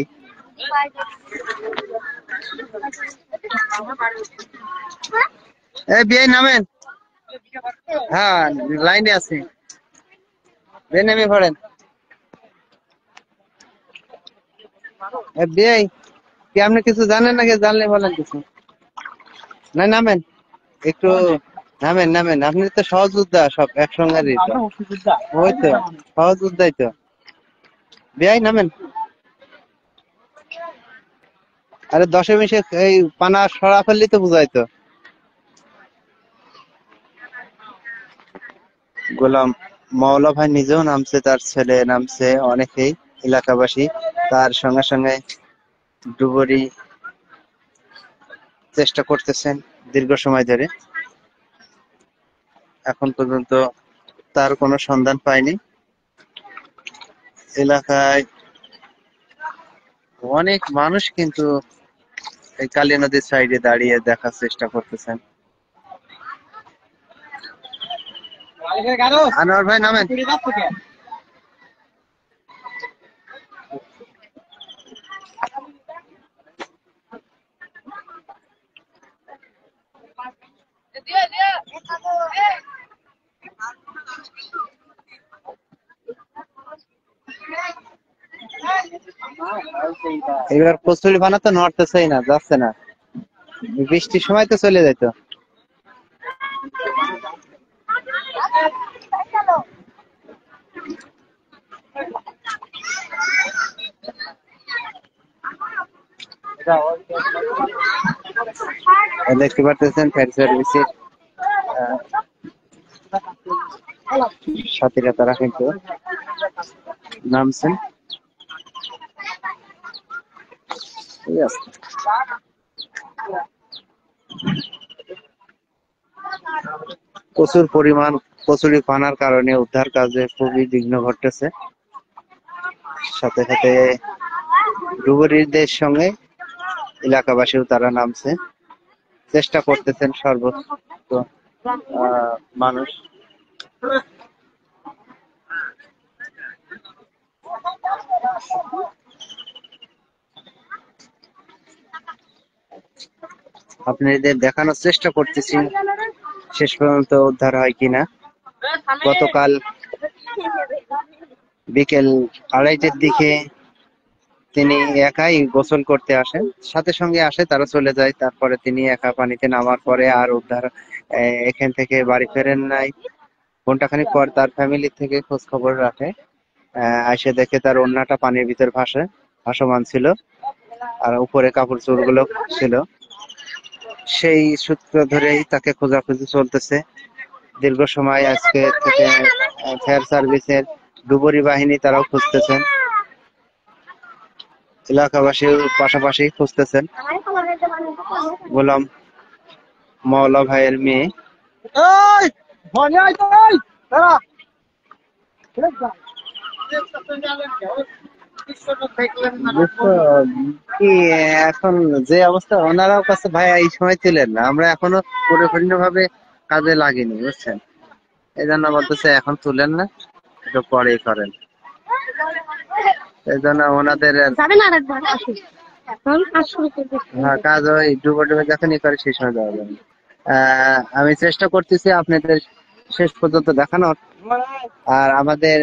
এই বিয়ে নামেন। হ্যাঁ লাইনে আছে, নেমে পড়েন। বিয়ে কি আপনি কিছু জানেন নাকি? জানলে বলেন কিছু। না নামেন একটু, নামেন নামেন, আপনি তো সহযোদ্ধা, সব একসঙ্গে। ওই তো সহযোদ্ধাই তো। বিয়াই নামেন। আরে 10-20 এই পানা সরা ফেললি তো বুঝাই তো। গোলাম মওলা ভাই নিজেও নামছে, তার ছেলে নামছে, অনেকেই এলাকাবাসী তার সঙ্গে সঙ্গে ডুবুরি চেষ্টা করতেছেন দীর্ঘ সময় ধরে। এখন পর্যন্ত তার কোনো সন্ধান পায়নি। এলাকায় অনেক মানুষ কিন্তু এই কালী নদীর সাইডে দাঁড়িয়ে দেখার চেষ্টা করতেছেন। আনোয়ার ভাই নামেন। এবার কচুরি বানাতে নড়তেছেই না, যাচ্ছে না, বৃষ্টির সময় তো চলে যেত। দেখতে পারতেছেন ফায়ার সার্ভিসের সাথীরা তারা কিন্তু নামছেন। ঠিক আছে, প্রচুর পরিমাণ কচুরি পানার কারণে উদ্ধার কাজে খুবই বিঘ্ন ঘটতেছে। সাথে সাথে ডুবুরিদের সঙ্গে এলাকাবাসীও তারা নামছে, চেষ্টা করতেছেন সর্বোচ্চ মানুষ। আপনাদের দেখানোর চেষ্টা করতেছি শেষ পর্যন্ত উদ্ধার হয় কিনা। গতকাল বিকেল 2:30টার দিকে তিনি একাই গোসল করতে আসেন, সাথে সঙ্গে আসে, তারা চলে যায়। তারপরে তিনি একা পানিতে নামার পরে আর উদ্ধার এখান থেকে বাড়ি ফেরেন নাই। ঘন্টাখানিক পর তার ফ্যামিলি থেকে খোঁজ খবর রাখে, এসে দেখে তার ওড়নাটা পানির ভিতর ভাসমান ছিল, আর উপরে কাপড় চোপড়গুলো ছিল। সেই সূত্র ধরেই তাকে খোঁজাখুঁজি চলতেছে দীর্ঘ সময়। আজকে থেকে ফায়ার সার্ভিসের ডুবুরি বাহিনী তারাও খুঁজতেছেন, এলাকাবাসীর পাশাপাশি খুঁজতেছেন। গোলাম মাওলা ভাইয়ের মেয়ে কি এখন যে অবস্থা, ওনারাও কাছে ভাই এই সময় তুলেন না, আমরা এখনো পরিপূর্ণ ভাবে কাজে লাগিনি, বুঝছেন? এই জন্য বলতেছে এখন তুলেন না, একটু পরেই করেন। এই জন্য ওনাদের হ্যাঁ কাজ ওই ডুবে যখনই করে সেই সময় দেওয়া যাবে। আমি চেষ্টা করতেছি আপনাদের শেষ পর্যন্ত দেখানোর, আর আমাদের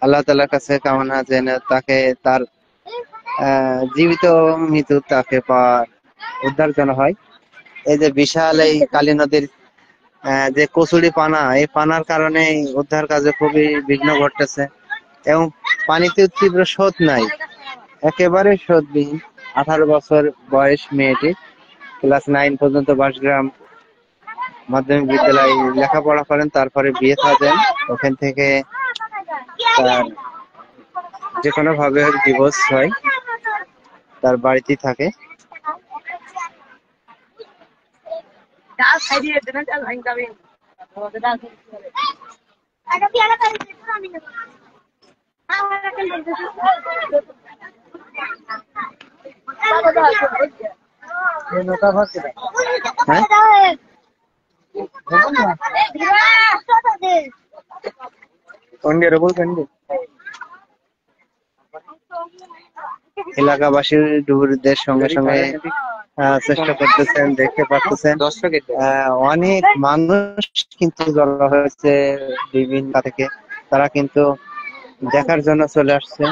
আল্লাহ তাআলার কাছে কামনা যেন তাকে তার জীবিত মৃত্যু তাকে পাওয়ার উদ্ধার যেন হয়। এই যে বিশাল এই কালী নদীর যে কচুরি পানা, এই পানার কারণে উদ্ধার কাজে খুবই বিঘ্ন ঘটতেছে, এবং পানিতে তীব্র স্রোত নাই, একেবারে স্রোতবিহীন। 18 বছর বয়স মেয়েটি, ক্লাস 9 পর্যন্ত বাঁশগ্রাম মাধ্যমিক বিদ্যালয়ে লেখাপড়া করেন, তারপরে বিয়ে থাকেন। ওখান থেকে তার যে কোনো ভাবে ডিভোর্স হয়, তার বাড়িতেই থাকে। এলাকাবাসী ডুবুরিদের সঙ্গে সঙ্গে চেষ্টা করতেছেন, দেখতে পাচ্ছেন অনেক মানুষ কিন্তু জড়ো হয়েছে বিভিন্ন থেকে, তারা কিন্তু দেখার জন্য চলে আসছে।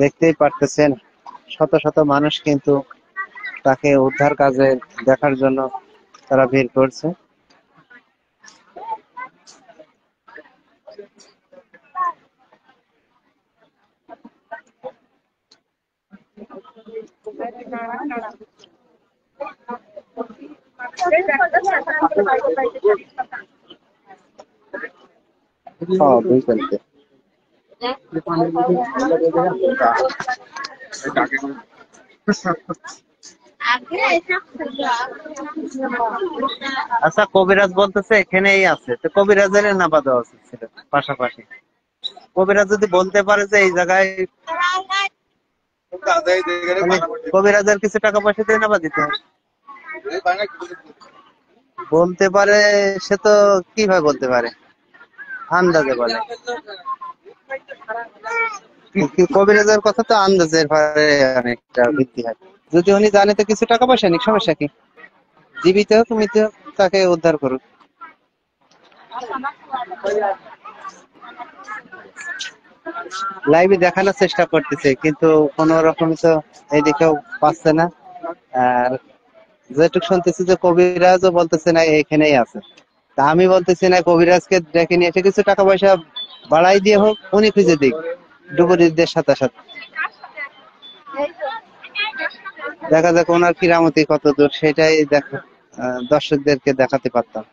দেখতেই পারতেছেন শত শত মানুষ কিন্তু তাকে উদ্ধার কাজে দেখার জন্য তারা ভিড় করছে। দুই তারিখে। আচ্ছা, কবিরাজ বলতেছে এখানেই আছে, তো কবিরাজের নামা দেওয়া উচিত ছিল পাশাপাশি। কবিরাজ যদি বলতে পারে যে এই জায়গায়, তাহলে কবিরাজের কিছু টাকা পয়সা দিয়ে নামা দিতে হবে। বলতে পারে, সে তো কিভাবে বলতে পারে, আন্দাজে বলে। কবিরাজের কথা তো আন্দাজের ভারে অনেকটা ভিত্তি হয়। যদি উনি জানে তো কিছু টাকা পয়সা নিক, সমস্যা কি? জীবিত তুমি তো তাকে উদ্ধার করো। লাইভে দেখানোর চেষ্টা করতেছে, কিন্তু কোন রকম তো এদিকেও পাচ্ছে না। আর যেটুকু শুনতেছি যে কবিরাজও বলতেছে না এখানেই আছে। তা আমি বলতেছি না কবিরাজকে ডেকে নিয়ে এসে কিছু টাকা পয়সা বাড়াই দিয়ে হোক, উনি খুঁজে দিক ডুবুরিদের সাথে সাথে। দেখা যাক ওনার কিরামতি কত দূর, সেটাই দেখা দর্শকদেরকে দেখাতে পারতাম।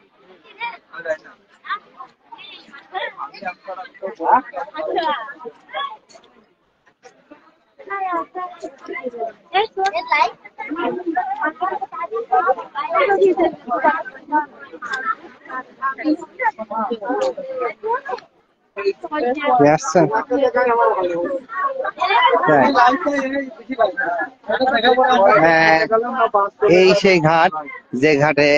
আসছেন? হ্যাঁ, এই সেই ঘাট যে ঘাটে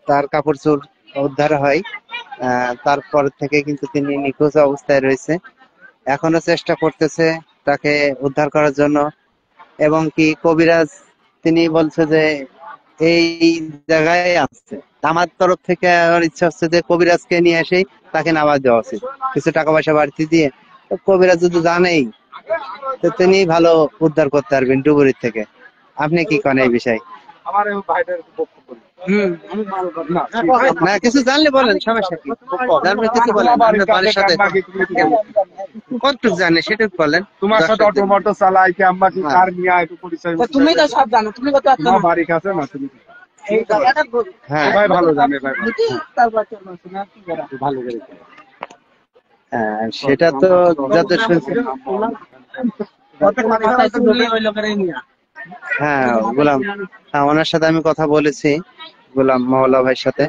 তার কাপড় চোপড় উদ্ধার হয়। তারপর থেকে কিন্তু তিনি নিখোঁজ অবস্থায় রয়েছে। এখনো চেষ্টা করতেছে তাকে উদ্ধার করার জন্য। এবং কি কবিরাজ তিনি বলছে যে এই জায়গায় আছে। আমার তরফ থেকে আমার ইচ্ছা হচ্ছে যে কবিরাজকে নিয়ে এসেই তাকে নামাজ দেওয়া উচিত, কিছু টাকা পয়সা বাড়তি দিয়ে। তো কবিরাজ যদি জানেই, তো তিনি ভালো উদ্ধার করতে পারবেন ডুবুরির থেকে। আপনি কি করেন এই বিষয়ে? না, কিছু জানলে বলেন, সমস্যা কি? জানলে কিছু বলেন, আপনার বাড়ির সাথে কতটুকু জানে সেটা বলেন। তোমার সাথে অটো চালাই কি আম্মা কি কার মিয়া একটু পরিচয়। তুমি তো সব জানো, তুমি কত তোমার বাড়ি কাছে না তুমি? হ্যাঁ, ভাই ভালো জানে ভাই। ভালো করে। হ্যাঁ, সেটা তো যত শুনছি। হ্যাঁ, গোলাম, হ্যাঁ, ওনার সাথে আমি কথা বলেছি, গোলাম মাওলা ভাইয়ের সাথে।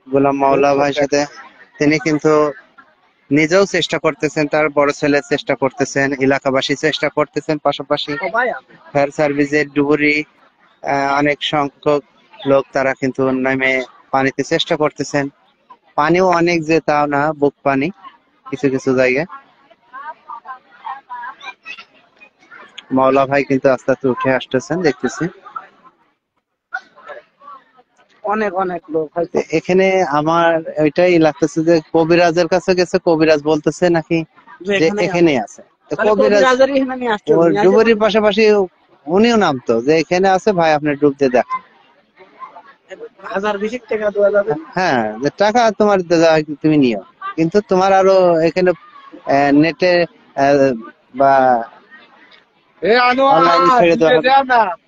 গোলাম মাওলা ভাইয়ের সাথে তিনি কিন্তু নিজেও চেষ্টা করতেছেন, তার বড় ছেলে চেষ্টা করতেছেন, এলাকাবাসী চেষ্টা করতেছেন, পাশাপাশি ফায়ার সার্ভিসের ডুবুরি অনেক সংখ্যক লোক তারা কিন্তু নেমে পানিতে চেষ্টা করতেছেন। পানিও অনেক যে তাও না, বুক পানি কিছু কিছু জায়গায়। মাওলা ভাই কিন্তু আস্তে আস্তে উঠে আসতেছেন, দেখতেছি। অনেক অনেক লোক হয়তো এখানে আমার ওইটাই লাগতেছে যে কবিরাজের কাছে গেছে, কবিরাজ বলতেছে নাকি যে এখানে আছে। তো কবিরাজ ডুবুরির পাশাপাশি উনিও নামতো যে এখানে আছে ভাই, আপনি ডুব দিয়ে দেখ। 1020 টাকা দেওয়া যাবে। হ্যাঁ, যে টাকা তোমার তুমি নিও, কিন্তু তোমার আরো এখানে নেটে বা অনলাইনে ছেড়ে দেওয়া হবে।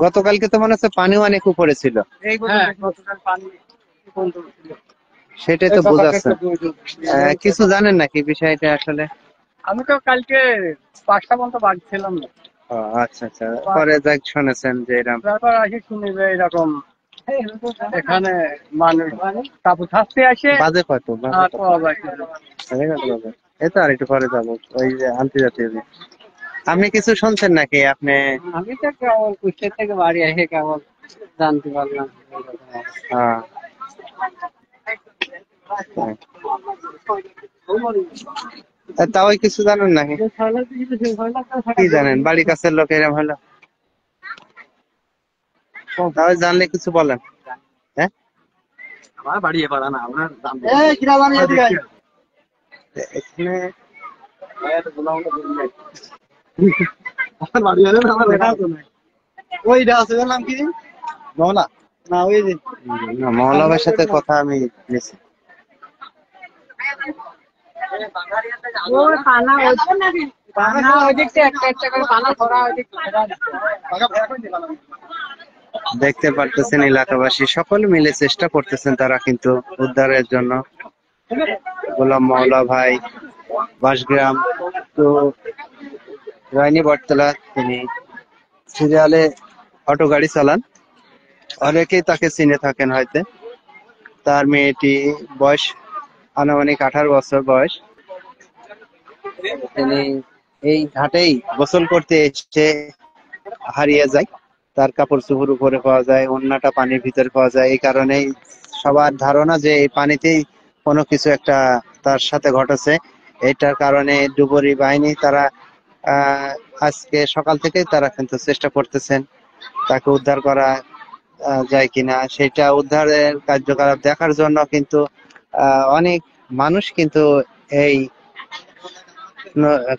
গতকালকে তো মনে হচ্ছে পানিও অনেক উপরে ছিল, সেটাই তো বোঝাচ্ছে। কিছু জানেন নাকি বিষয়টা আসলে? আমি তো কালকে 5টা পর্যন্ত বাড়ি ছিলাম না। ও আচ্ছা আচ্ছা, পরে যাক শুনেছেন যে এরকম। তারপর আসি শুনি যে এরকম এখানে মানুষ কাপড় ছাড়তে আসে। বাজে কত? আর পাওয়া যায় না। এই তো আর একটু পরে যাবো, ওই যে আন্তর্জাতিক। আপনি কিছু শুনছেন নাকি? আপনি? আমি তো কেবল কুষ্টিয়া থেকে বাড়ি এসে কেবল জানতে পারলাম। হ্যাঁ, তাও কিছু জানেন নাকি? কি জানেন? বাড়ির কাছের লোক এরকম হলো, তাও জানলে কিছু বলেন। হ্যাঁ, আমার বাড়ি এপাড়া না, আপনার এখানে ওইটা আছে, নাম কি? মহলা না, ওই যে মহল্লা ভাইয়ের সাথে কথা আমি নিয়েছি। দেখতে পারতেছেন এলাকাবাসী সকলে মিলে চেষ্টা করতেছেন তারা কিন্তু উদ্ধারের জন্য। গোলাম মাওলা ভাই বাসগ্রাম তো রাইনি বটতলা, তিনি সিরিয়ালে অটো গাড়ি চালান, অনেকেই তাকে চিনে থাকেন হয়তো। তার মেয়েটি বয়স আনুমানিক 18 বছর বয়স। তিনি এই ঘাটেই গোসল করতে এসে হারিয়ে যায়। তার কাপড় চোপড় উপরে পাওয়া যায়, ওড়নাটা পানির ভিতরে পাওয়া যায়। এই কারণেই সবার ধারণা যে এই পানিতেই কোনো কিছু একটা তার সাথে ঘটেছে। এটার কারণে ডুবুরি বাহিনী তারা আজকে সকাল থেকে তারা কিন্তু চেষ্টা করতেছেন তাকে উদ্ধার করা যায় কিনা, সেটা উদ্ধারের কার্যকলাপ দেখার জন্য কিন্তু অনেক মানুষ কিন্তু এই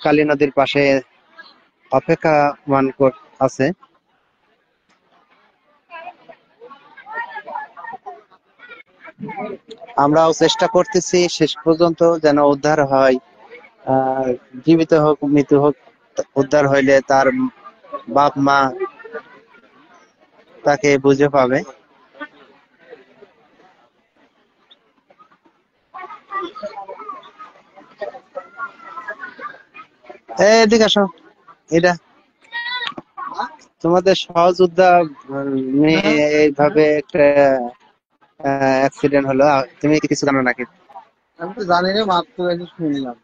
কালী নদীর পাশে অপেক্ষামান আছে। আমরাও চেষ্টা করতেছি শেষ পর্যন্ত যেন উদ্ধার হয়, জীবিত হোক মৃত্যু হোক, উদ্ধার হইলে তার বাপ মা তাকে বুঝে পাবে। এদিকে আসো, এটা তোমাদের সহযোদ্ধা মেয়ে এইভাবে একটা অ্যাক্সিডেন্ট হলো, তুমি কি কিছু জানো নাকি? আমি তো জানি না, মাত্র এসে শুনলাম।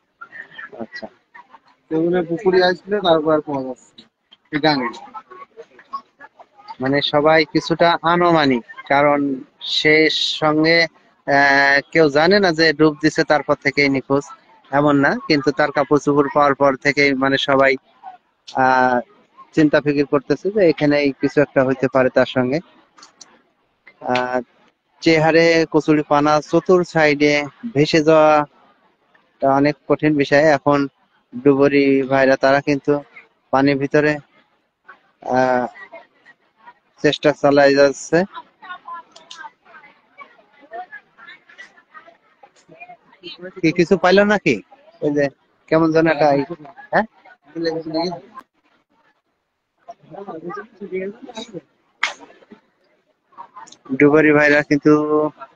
আচ্ছা, পুকুরে আসলে তারপর পাওয়া যাচ্ছে এই গানে। মানে সবাই কিছুটা আনুমানিক, কারণ শেষ সঙ্গে কেউ জানে না যে ডুব দিছে তারপর থেকেই নিখোঁজ, এমন না। কিন্তু তার কাপড় চোপড় পাওয়ার পর থেকেই মানে সবাই চিন্তা ফিকির করতেছে যে এখানে কিছু একটা হইতে পারে তার সঙ্গে। চেহারে কচুরি পানা চতুর সাইডে ভেসে যাওয়া অনেক কঠিন বিষয়। এখন ডুবুরি ভাইরা তারা কিন্তু পানির ভিতরে চেষ্টা চালাই যাচ্ছে। কি কিছু পাইলো নাকি? ওই যে কেমন যেন একটা, হ্যাঁ, ডুবুরি ভাইরা কিন্তু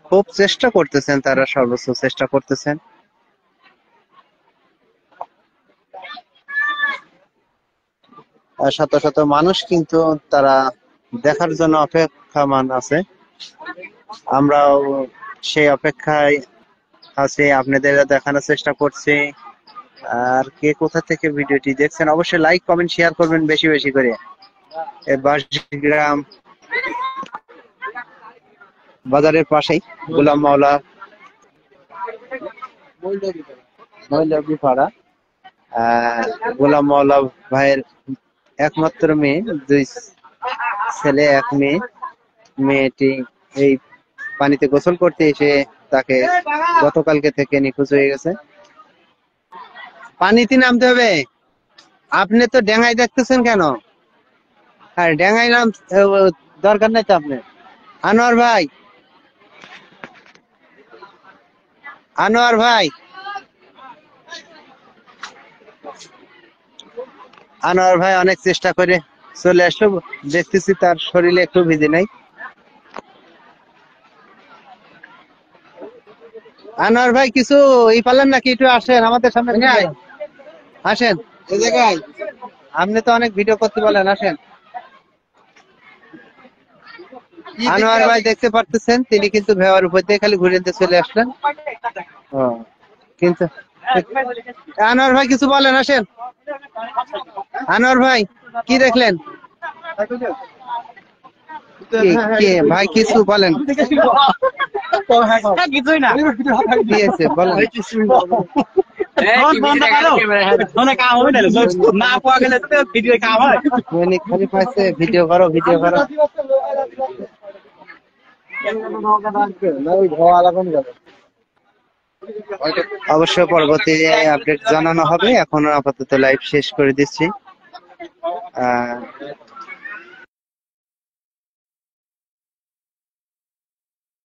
খুব চেষ্টা করতেছেন, তারা সর্বোচ্চ চেষ্টা করতেছেন। শত শত মানুষ কিন্তু তারা দেখার জন্য অপেক্ষামান আছে। আমরাও সেই অপেক্ষায় আছি, আপনাদের দেখানোর চেষ্টা করছি। আর কে কোথা থেকে ভিডিওটি দেখছেন অবশ্যই লাইক কমেন্ট শেয়ার করবেন বেশি বেশি করে। বাসগ্রাম বাজারের পাশেই গোলাম মাওলা মৌলভী পাড়া, গোলাম মাওলা ভাইয়ের একমাত্র মেয়ে, 2 ছেলে 1 মেয়ে। মেয়েটি এই পানিতে গোসল করতে এসে তাকে গতকালকে থেকে নিখোঁজ হয়ে গেছে। পানিতে নামতে হবে, আপনি তো ডেঙ্গাই দেখতেছেন কেন? আর ডেঙ্গাই নাম দরকার নাই তো আপনার। আনোয়ার ভাই, আনোয়ার ভাই, আনোয়ার ভাই অনেক চেষ্টা করে চলে আসলো, দেখতেছি তার শরীরে একটু ভিজে নাই। আনোয়ার ভাই কিছু পারলেন নাকি? একটু আসেন আমাদের সামনে, আসেন এই জায়গায়। আপনি তো অনেক ভিডিও করতে বলেন, আসেন। আনোয়ার ভাই দেখতে পারতেছেন তিনি কিন্তু ভেওয়ার উপর দিয়ে খালি ঘুরে চলে আসলেন। কিন্তু আনোয়ার ভাই কিছু বলেন, আসেন। আনোয়ার ভাই কি দেখলেন? ভাই কিছু বলেন। কিছুই না, কি আছে বলেন। খালি পাইছে ভিডিও করো, ভিডিও করো। অবশ্য পরবর্তী আপডেট জানানো হবে, এখন আপাতত লাইভ শেষ করে দিচ্ছি।